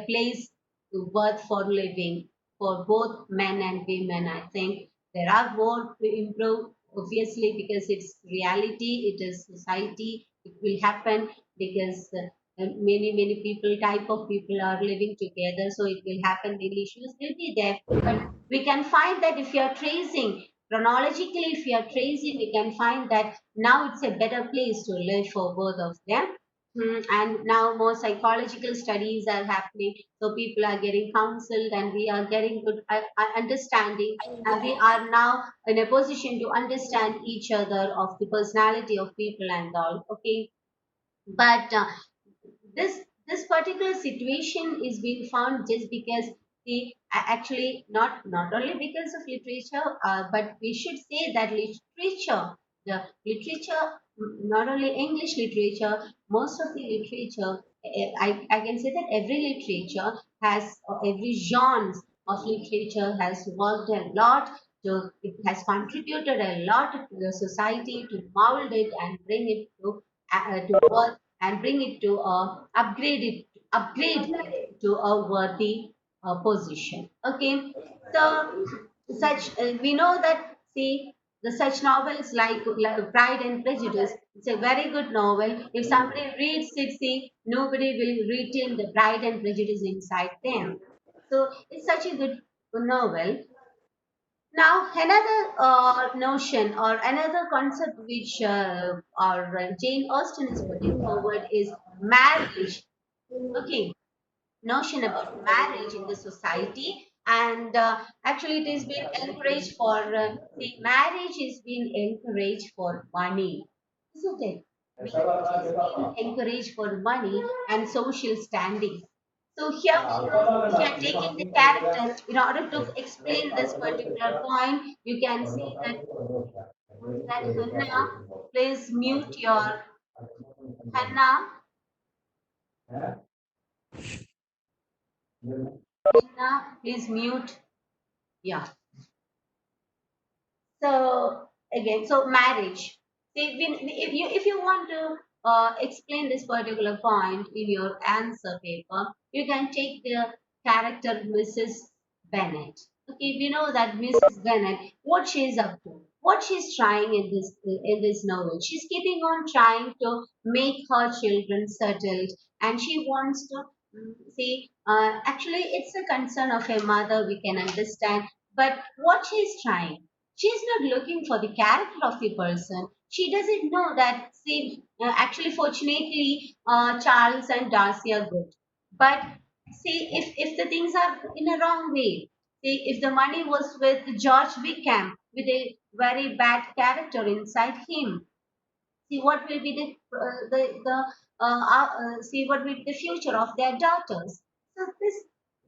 place worth for living for both men and women. I think there are more to improve, obviously, because it's reality, it is society, it will happen because many people, type of people are living together, so it will happen, the issues will be there. But we can find that if you are tracing chronologically, if you are tracing, we can find that now it's a better place to live for both of them. And now more psychological studies are happening, so people are getting counseled, and we are getting good understanding, and we are now in a position to understand each other of the personality of people and all. Okay, but this particular situation is being found just because actually not only because of literature, but we should say that literature the literature, not only English literature, most of the literature, I can say that every literature has, every genre of literature has worked a lot to, it has contributed a lot to the society to mold it and bring it to work and bring it to upgrade it to a worthy position. Okay, so such we know that, see, the such novels like Pride and Prejudice, it's a very good novel. If somebody reads it, see, nobody will retain the Pride and Prejudice inside them. So it's such a good novel. Now, another notion or another concept which Jane Austen is putting forward is marriage. Okay, notion about marriage in the society, and actually it is being encouraged for see, marriage is being encouraged for money, isn't it? Marriage is being encouraged for money and social standing. So here we know, if you are taking the character in order to explain this particular point, you can see that Hannah, please mute your Hannah, Hannah, please mute. Yeah. So again, so marriage. See, if you want to explain this particular point in your answer paper, you can take the character Mrs. Bennet. Okay, we know that Mrs. Bennet, what she's up to, what she's trying in this novel. She's keeping on trying to make her children settled, and she wants to see. Actually, it's a concern of a mother. We can understand, but what she's trying, she's not looking for the character of the person. She doesn't know that, see, actually, fortunately, Charles and Darcy are good. But see, if the things are in a wrong way, see, if the money was with George Wickham, with a very bad character inside him, see what will be see what will be the future of their daughters. So this,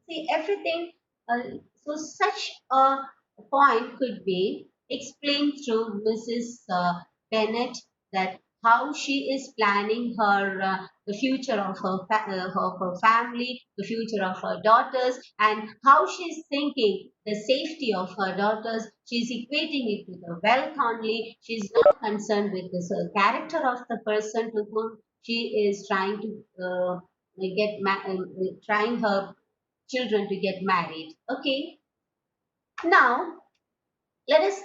see, everything, uh, so such a point could be explained through Mrs. Bennet, that how she is planning her the future of of her family, the future of her daughters, and how she's thinking the safety of her daughters. She's equating it to the wealth only. She's not concerned with the character of the person to whom she is trying to trying her children to get married. Okay, now let us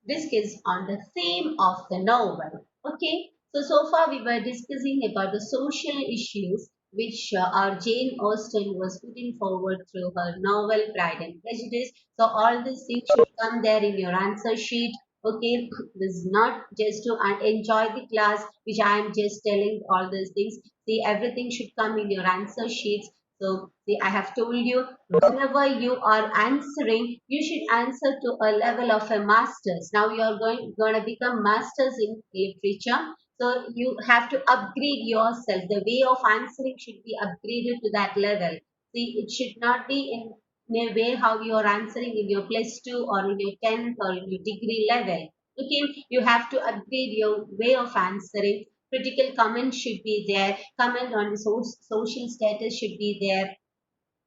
discuss on the theme of the novel. Okay, so far we were discussing about the social issues which our Jane Austen was putting forward through her novel Pride and Prejudice. So all these things should come there in your answer sheet. Okay, this is not just to enjoy the class, which I am just telling all these things. See, everything should come in your answer sheets. So, see, I have told you, whenever you are answering, you should answer to a level of a master's. Now you are going to become masters in literature. So you have to upgrade yourself. The way of answering should be upgraded to that level. See, it should not be in a way how you are answering in your plus two or in your 10th or in your degree level. Okay, you have to upgrade your way of answering. Critical comment should be there. Comment on the social status should be there.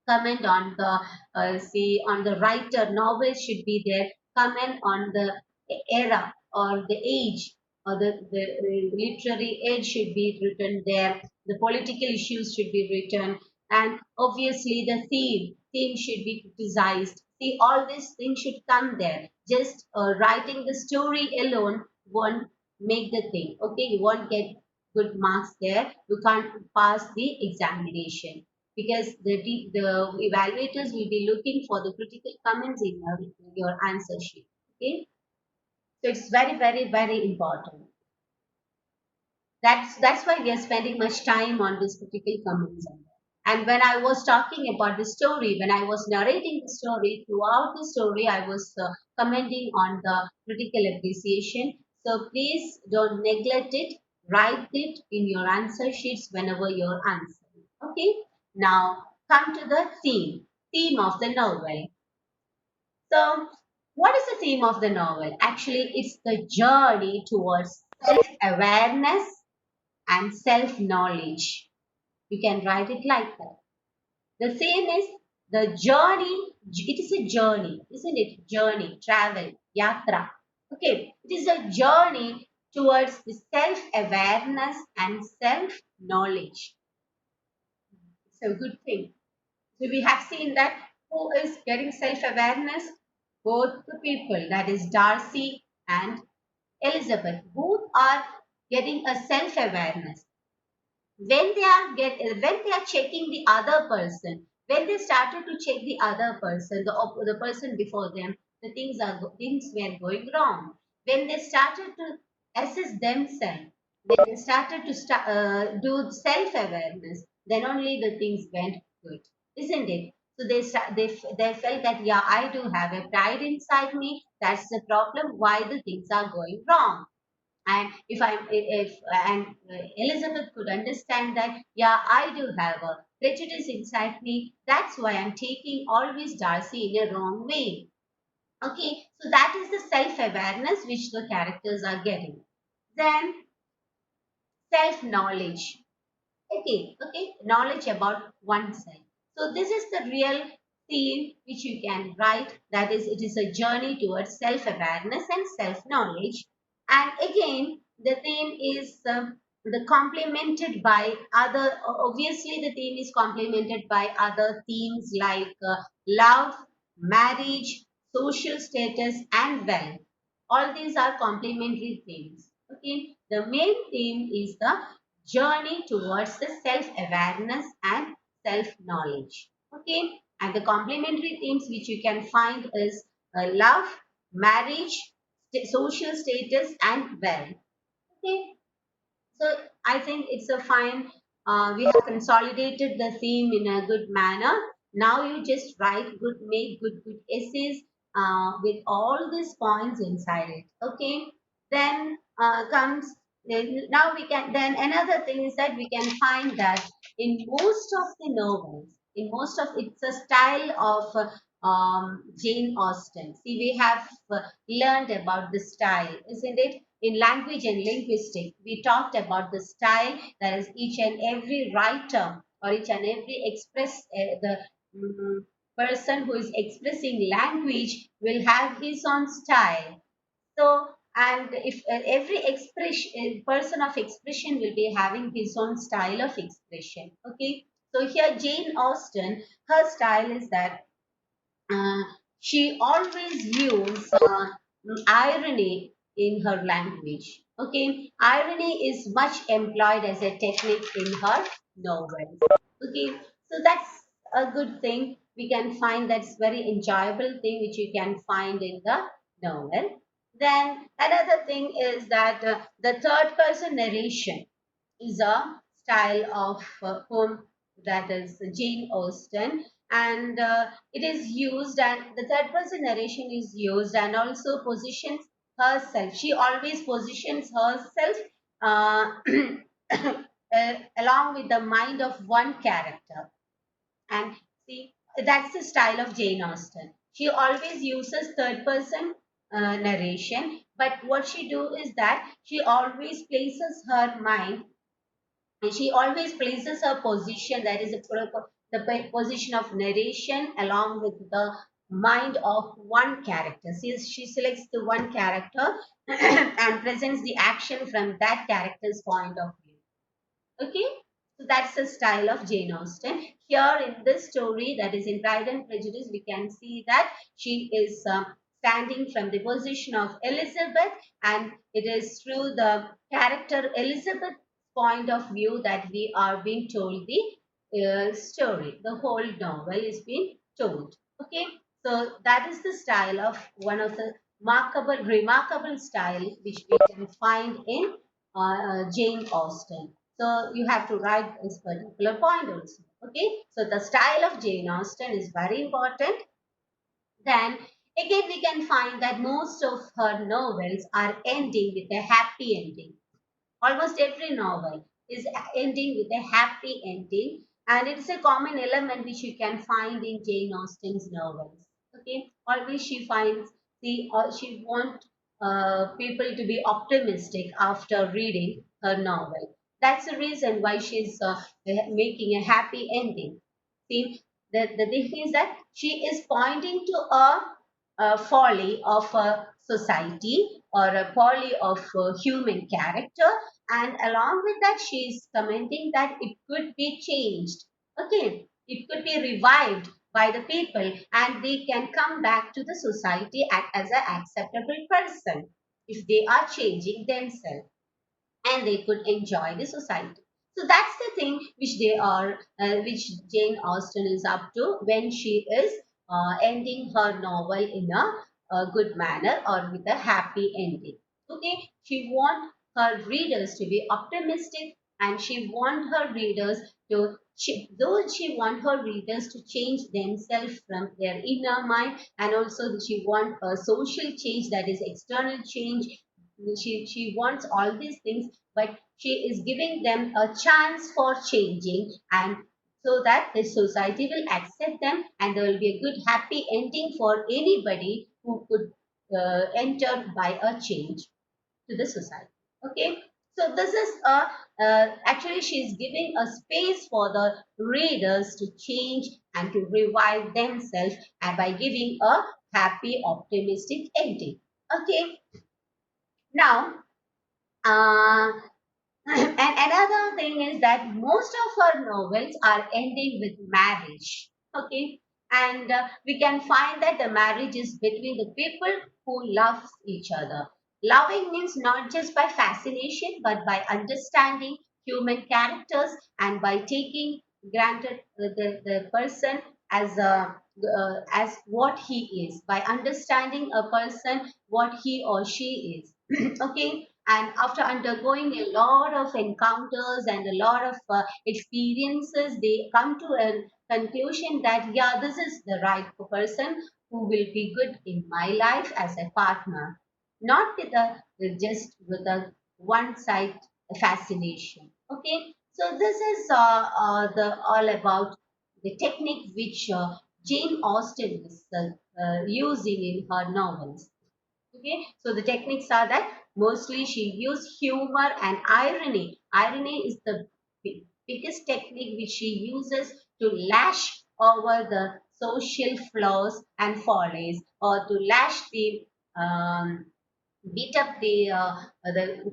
Comment on the see, on the writer novel should be there. Comment on the era or the age, or the literary age should be written there. The political issues should be written, and obviously the theme should be criticized. See, all these things should come there. Just writing the story alone won't make the thing. Okay, you won't get good marks there. You can't pass the examination, because the evaluators will be looking for the critical comments in your answer sheet. Okay, so it's very, very, very important. That's why we are spending much time on this critical comments. And when I was talking about the story, when I was narrating the story, throughout the story, I was commenting on the critical appreciation. So please don't neglect it. Write it in your answer sheets whenever you're answering. Okay. Now come to the theme of the novel. So What is the theme of the novel? Actually, it's the journey towards self-awareness and self-knowledge. You can write it like that. The theme is the journey. It is a journey, isn't it? Journey, travel, yatra. Okay, it is a journey towards the self-awareness and self-knowledge. It's a good thing. So we have seen that who is getting self-awareness? Both the people, that is Darcy and Elizabeth, both are getting a self-awareness. When they are checking the other person, when they started to check the other person, the person before them, the things were going wrong. When they started to assess themselves, when they started to do self awareness, then only the things went good, isn't it? So they felt that, yeah, I do have a pride inside me. That's the problem, why the things are going wrong. And if and Elizabeth could understand that, yeah, I do have a prejudice inside me, that's why I'm taking always Darcy in a wrong way. Okay, so that is the self awareness which the characters are getting. Then self knowledge. Okay, knowledge about oneself. So this is the real theme which you can write. That is, it is a journey towards self-awareness and self-knowledge. And again, the theme is the complemented by other. Obviously, the theme is complemented by other themes like love, marriage, social status, and wealth. All these are complementary themes. Okay, the main theme is the journey towards the self-awareness and self-knowledge. Okay, and the complementary themes which you can find is love, marriage, social status, and wealth. Okay, so I think it's a fine. We have consolidated the theme in a good manner. Now you just make good essays with all these points inside it. Okay. Then comes now we can. Then another thing is that we can find that in most of the novels, in most of it's a style of Jane Austen. See, we have learned about the style, isn't it? In language and linguistics, we talked about the style that is each and every writer or each and every the mm, person who is expressing language will have his own style. So, and if every expression person of expression will be having his own style of expression. Okay. So here Jane Austen, her style is that uh, she always used irony in her language. Okay, irony is much employed as a technique in her novels. Okay, so that's a good thing. We can find that's very enjoyable thing which you can find in the novel. Then another thing is that the third person narration is a style of poem that is Jane Austen, and it is used, and the third person narration is used, and also positions herself. She always positions herself uh, along with the mind of one character. And see, that's the style of Jane Austen. She always uses third person narration, but what she do is that she always places her mind, and she always places her position, that is the position of narration along with the mind of one character. She selects the one character and presents the action from that character's point of view. Okay, so that's the style of Jane Austen. Here in this story, that is in Pride and Prejudice, we can see that she is standing from the position of Elizabeth, and it is through the character Elizabeth's point of view that we are being told the story. The whole novel is being told. Okay, so that is the style of one of the remarkable style which we can find in Jane Austen. So you have to write this particular point also. Okay. So the style of Jane Austen is very important. Then again, we can find that most of her novels are ending with a happy ending. Almost every novel is ending with a happy ending, and it's a common element which you can find in Jane Austen's novels. Okay, always she finds She want people to be optimistic after reading her novel. That's the reason why she's making a happy ending. See, the thing is that she is pointing to a folly of a society or a folly of human character, and along with that, she is commenting that it could be changed. Okay, it could be revived by the people, and they can come back to the society as an acceptable person if they are changing themselves, and they could enjoy the society. So that's the thing which which Jane Austen is up to when she is ending her novel in a good manner or with a happy ending. Okay, she wants her readers to be optimistic, and she want her readers though she want her readers to change themselves from their inner mind, and also she want a social change, that is external change. She wants all these things, but she is giving them a chance for changing, and so that the society will accept them, and there will be a good happy ending for anybody who could enter by a change to the society. Okay, so this is actually she is giving a space for the readers to change and to revive themselves, and by giving a happy optimistic ending. Okay, now uh, and another thing is that most of her novels are ending with marriage. Okay, and we can find that the marriage is between the people who love each other. Loving means not just by fascination, but by understanding human characters, and by taking granted the person as what he is, by understanding a person what he or she is. Okay, and after undergoing a lot of encounters and a lot of experiences, they come to a conclusion that yeah, this is the right person who will be good in my life as a partner, not with just with a one side fascination. Okay, so this is the all about the technique which Jane Austen is using in her novels. Okay, so the techniques are that mostly she used humor and irony. Irony is the biggest technique which she uses to lash over the social flaws and follies, or to lash um, beat up the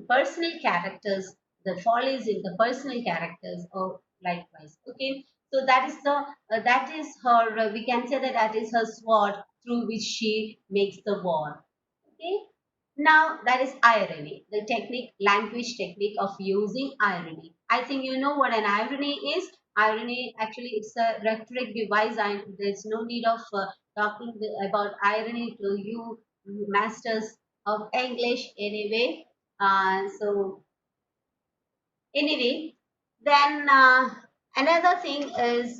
personal characters, the follies in the personal characters, or likewise. Okay, so that is her. We can say that that is her sword through which she makes the war. Okay. Now that is irony, the technique, language technique of using irony. I think you know what an irony is. Irony actually it's a rhetoric device, and there's no need of talking about irony to you masters of English anyway. So anyway, then another thing is.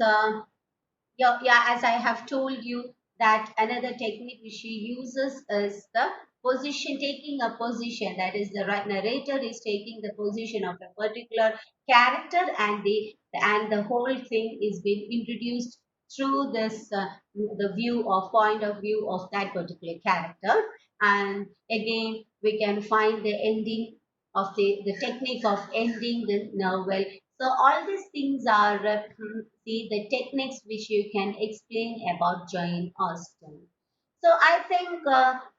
Yeah, yeah, as I have told you, that another technique which she uses is the position, taking a position. That is, the narrator is taking the position of a particular character, and the whole thing is being introduced through this the view or point of view of that particular character. And again, we can find the ending of the technique of ending the novel. So all these things are the techniques which you can explain about Jane Austen. So I think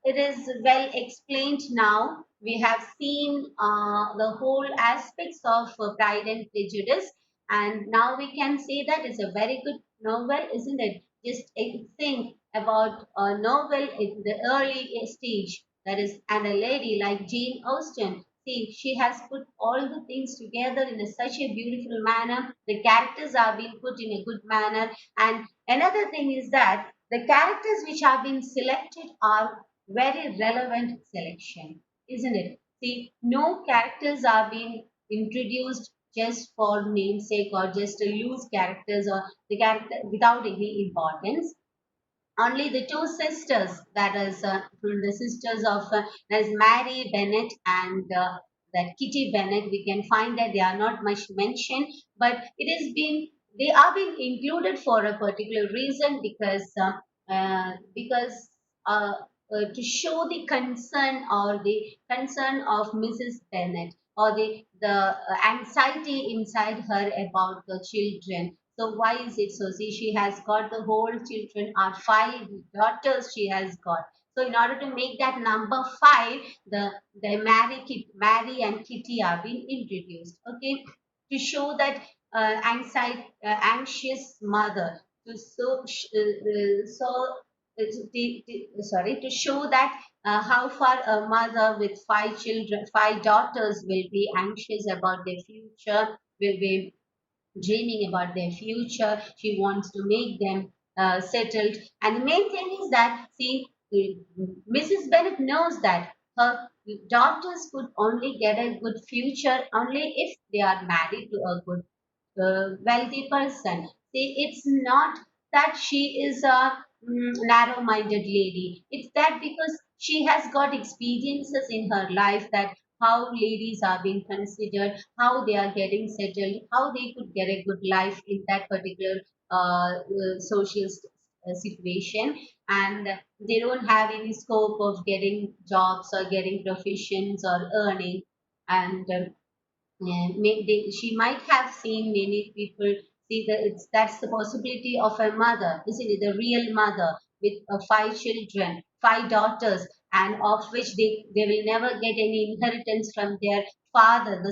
it is well explained now. We have seen the whole aspects of Pride and Prejudice, and now we can say that it's a very good novel, isn't it? Just think about a novel in the early stage, that is, and a lady like Jane Austen. See, she has put all the things together in such a beautiful manner. The characters are being put in a good manner. And another thing is that the characters which have been selected are very relevant selection, isn't it? See, no characters are being introduced just for namesake, or just a loose characters, or the character without any importance. Only the two sisters, that is the sisters of there's Mary Bennett and that Kitty Bennett. We can find that they are not much mentioned, but it is been they are being included for a particular reason, because to show the concern of Mrs. Bennet, or the anxiety inside her about the children. So why is it so? See, she has got the whole children are five daughters she has got. So in order to make that number five, the Mary and Kitty are being introduced. Okay, to show that anxious mother, to sorry, to show that how far a mother with five children, five daughters will be anxious about their future, will be dreaming about their future. She wants to make them settled. And the main thing is that, see, Mrs. Bennet knows that her daughters could only get a good future only if they are married to a good wealthy person. See, it's not that she is a narrow minded lady. It's that because she has got experiences in her life that how ladies are being considered, how they are getting settled, how they could get a good life in that particular social situation, and they don't have any scope of getting jobs or getting professions or earning. And she might have seen many people see that that's the possibility of a mother, isn't it? The real mother with five children, five daughters, and of which they will never get any inheritance from their father.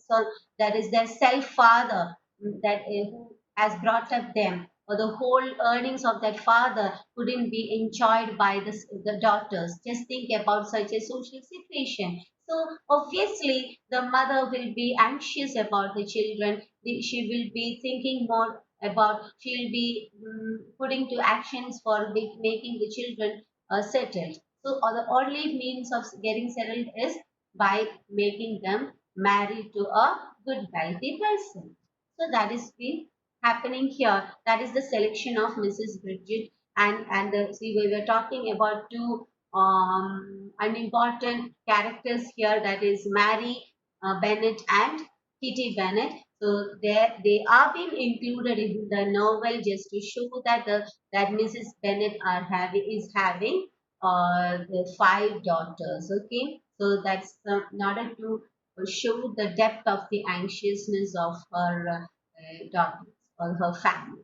So that is their self father, that who has brought up them. Or the whole earnings of that father couldn't be enjoyed by the daughters. Just think about such a social situation. So obviously, the mother will be anxious about the children. She will be thinking more about. She'll be putting to actions for making the children settled. So the only means of getting settled is by making them married to a good wealthy person. So that is been happening here. That is the selection of Mrs. Bridget, and see, we were talking about two unimportant characters here, that is Mary Bennett and Kitty Bennett. So they are being included in the novel just to show that that Mrs. Bennett is having the five daughters. Okay, so that's in order to show the depth of the anxiousness of her daughters or her family.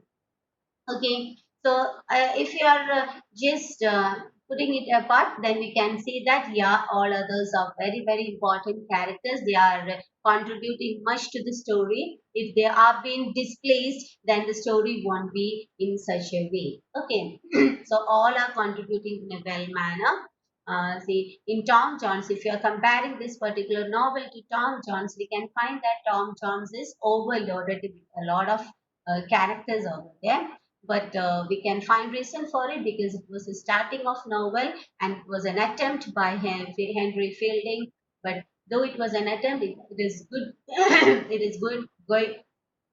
Okay, so if you are just putting it apart, then we can see that yeah, all others are very, very important characters. They are contributing much to the story. If they are being displaced, then the story won't be in such a way. Okay, so all are contributing in a well manner. See, in Tom Jones, if you are comparing this particular novel to Tom Jones, we can find that Tom Jones is overloaded with a lot of characters over there, but we can find reason for it because it was the starting of novel and it was an attempt by Henry Fielding. But though it was an attempt, it is good. It is good going.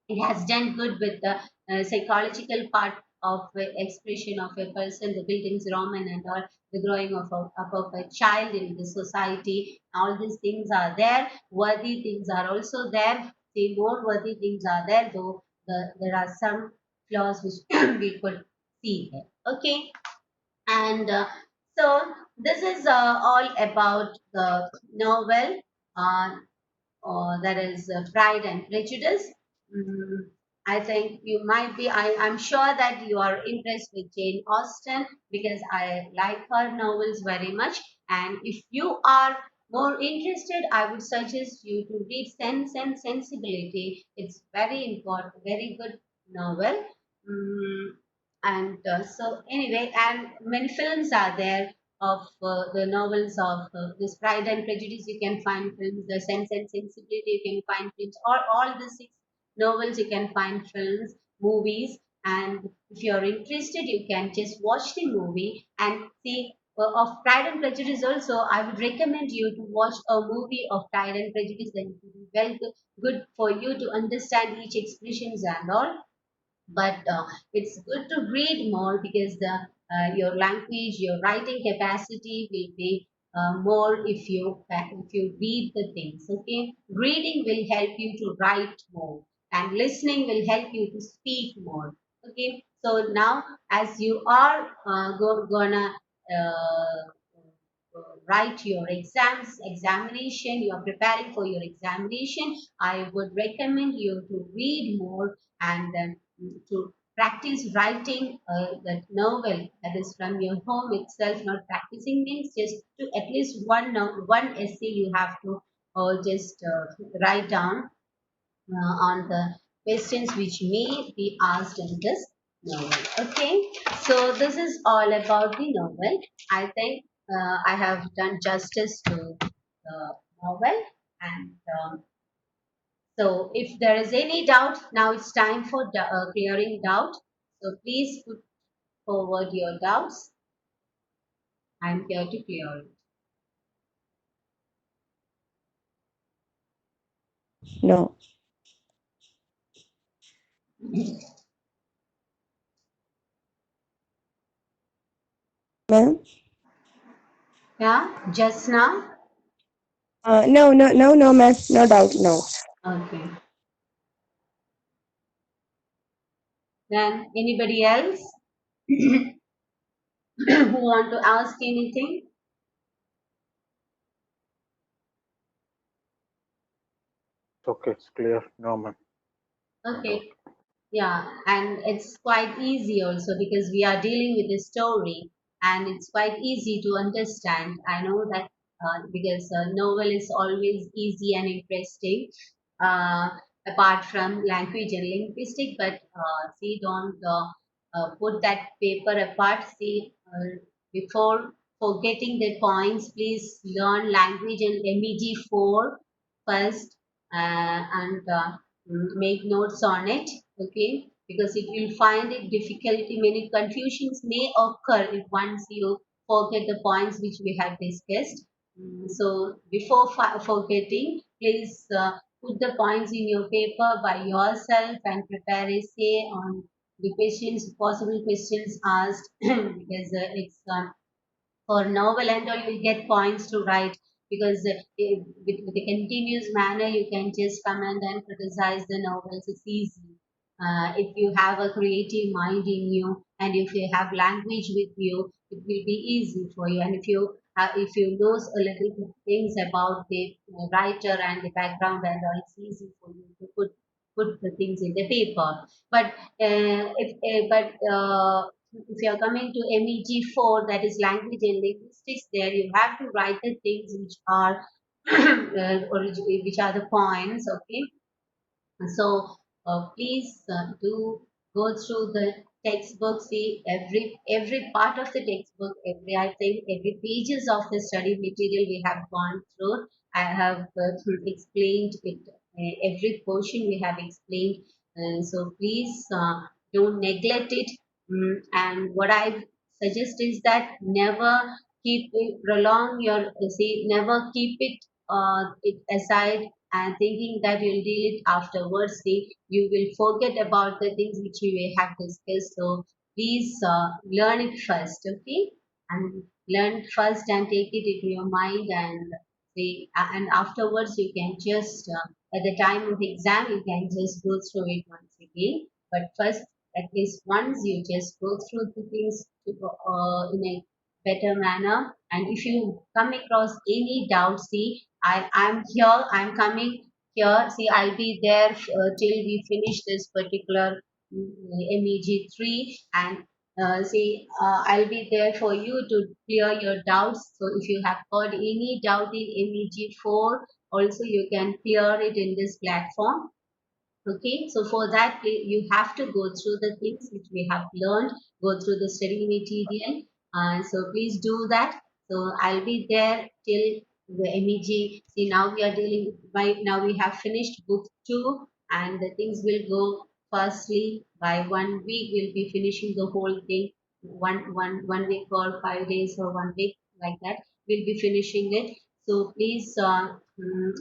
It has done good with the psychological part of expression of a person, the buildings Roman and all, the growing up of a child in the society. All these things are there. Worthy things are also there. The more worthy things are there, though there are some flaws which we could see there. Okay, and so this is all about the novel. Uh, that is Pride and Prejudice. Mm, I think you might be, I'm sure that you are impressed with Jane Austen because I like her novels very much. And if you are more interested, I would suggest you to read Sense and Sensibility. It's very important, very good novel. Mm, and so, anyway, and many films are there of the novels of this Pride and Prejudice. You can find films, the Sense and Sensibility. You can find films, or all the six novels. You can find films, movies, and if you are interested, you can just watch the movie and see. Of Pride and Prejudice, also, I would recommend you to watch a movie of Pride and Prejudice. Then it will be well good for you to understand each expressions and all, but it's good to read more because the your language, your writing capacity will be more if you read the things. Okay, reading will help you to write more, and listening will help you to speak more. Okay, so now as you are gonna write your examination, you are preparing for your examination, I would recommend you to read more and then to practice writing that novel that is from your home itself. Not practicing means just to at least one essay you have to just write down on the questions which may be asked in this novel. Okay, so this is all about the novel. I think I have done justice to the novel, and so if there is any doubt, now it's time for clearing doubt. So please put forward your doubts. I'm here to clear it. No. Ma'am? Yeah, just now. No, no, no, no, ma'am. No doubt, no. Okay. Then anybody else who want to ask anything? Okay, it's clear. No, ma'am. No doubt. Okay. Yeah, and it's quite easy also because we are dealing with a story and it's quite easy to understand. I know that because novel is always easy and interesting, uh, apart from language and linguistic. But see, don't put that paper apart. See, before forgetting the points, please learn language and MEG 4 first and make notes on it, okay, because if you find it difficulty, many confusions may occur if once you forget the points which we have discussed. So before forgetting, please put the points in your paper by yourself and prepare essay on the questions, possible questions asked because it's for novel and all you will get points to write because with a continuous manner you can just comment and criticize the novels. It's easy if you have a creative mind in you and if you have language with you, it will be easy for you. And if you know a little bit things about the writer and the background and all, it's easy for you to put the things in the paper. But if you are coming to MEG 4, that is language and linguistics, there you have to write the things which are which are the points. Okay, so please do go through the textbook. See every part of the textbook. Every I think every pages of the study material we have gone through. I have explained it. Every portion we have explained. So please don't neglect it. And what I suggest is that never keep it, prolong your say never keep it aside and thinking that you'll deal it afterwards. See, you will forget about the things which we may have discussed. So please learn it first, okay? And learn first and take it into your mind and see, and afterwards you can just at the time of the exam you can just go through it once again. But first, at least once you just go through the things in a better manner. And if you come across any doubt, see, I'm here, I'm coming here. See, I'll be there till we finish this particular MEG 3 and see, I'll be there for you to clear your doubts. So if you have got any doubt in MEG 4, also you can clear it in this platform. Okay, so for that, you have to go through the things which we have learned, go through the study material. So please do that. So I'll be there till the MEG. See, now we are dealing, right now we have finished book 2, and the things will go firstly by 1 week. We'll be finishing the whole thing, one week or 5 days or 1 week, like that. We'll be finishing it. So please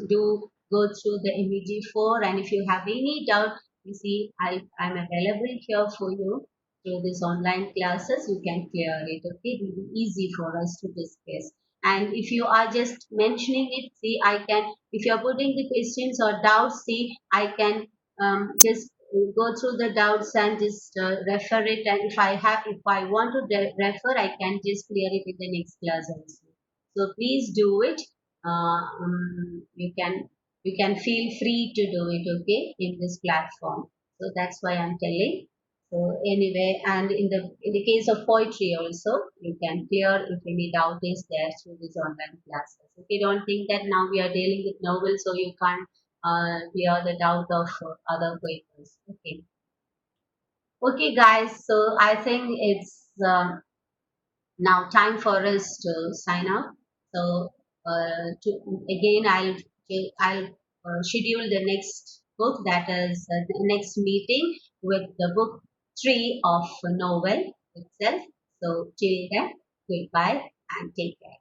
do go through the MEG 4, and if you have any doubt, you see I'm available here for you through this online classes. You can clear it. Okay, it will be easy for us to discuss. And if you are just mentioning it, see, I can, if you're putting the questions or doubts, see, I can just go through the doubts and just refer it. And if I want to refer, I can just clear it in the next class also. So please do it. You can feel free to do it, okay, in this platform. So that's why I'm telling. So anyway, and in the case of poetry also, you can clear if any doubt is there through these online classes. Okay, don't think that now we are dealing with novels, so you can't clear the doubt of other papers. Okay. Okay, guys. So I think it's now time for us to sign up. So again, I'll schedule the next book, that is the next meeting with the book three of a novel itself. So till then, goodbye and take care.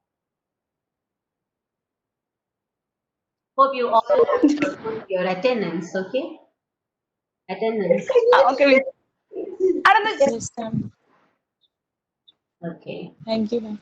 Hope you all have your attendance. Okay, attendance. Okay. Yes, ma'am. Okay. Thank you, ma'am.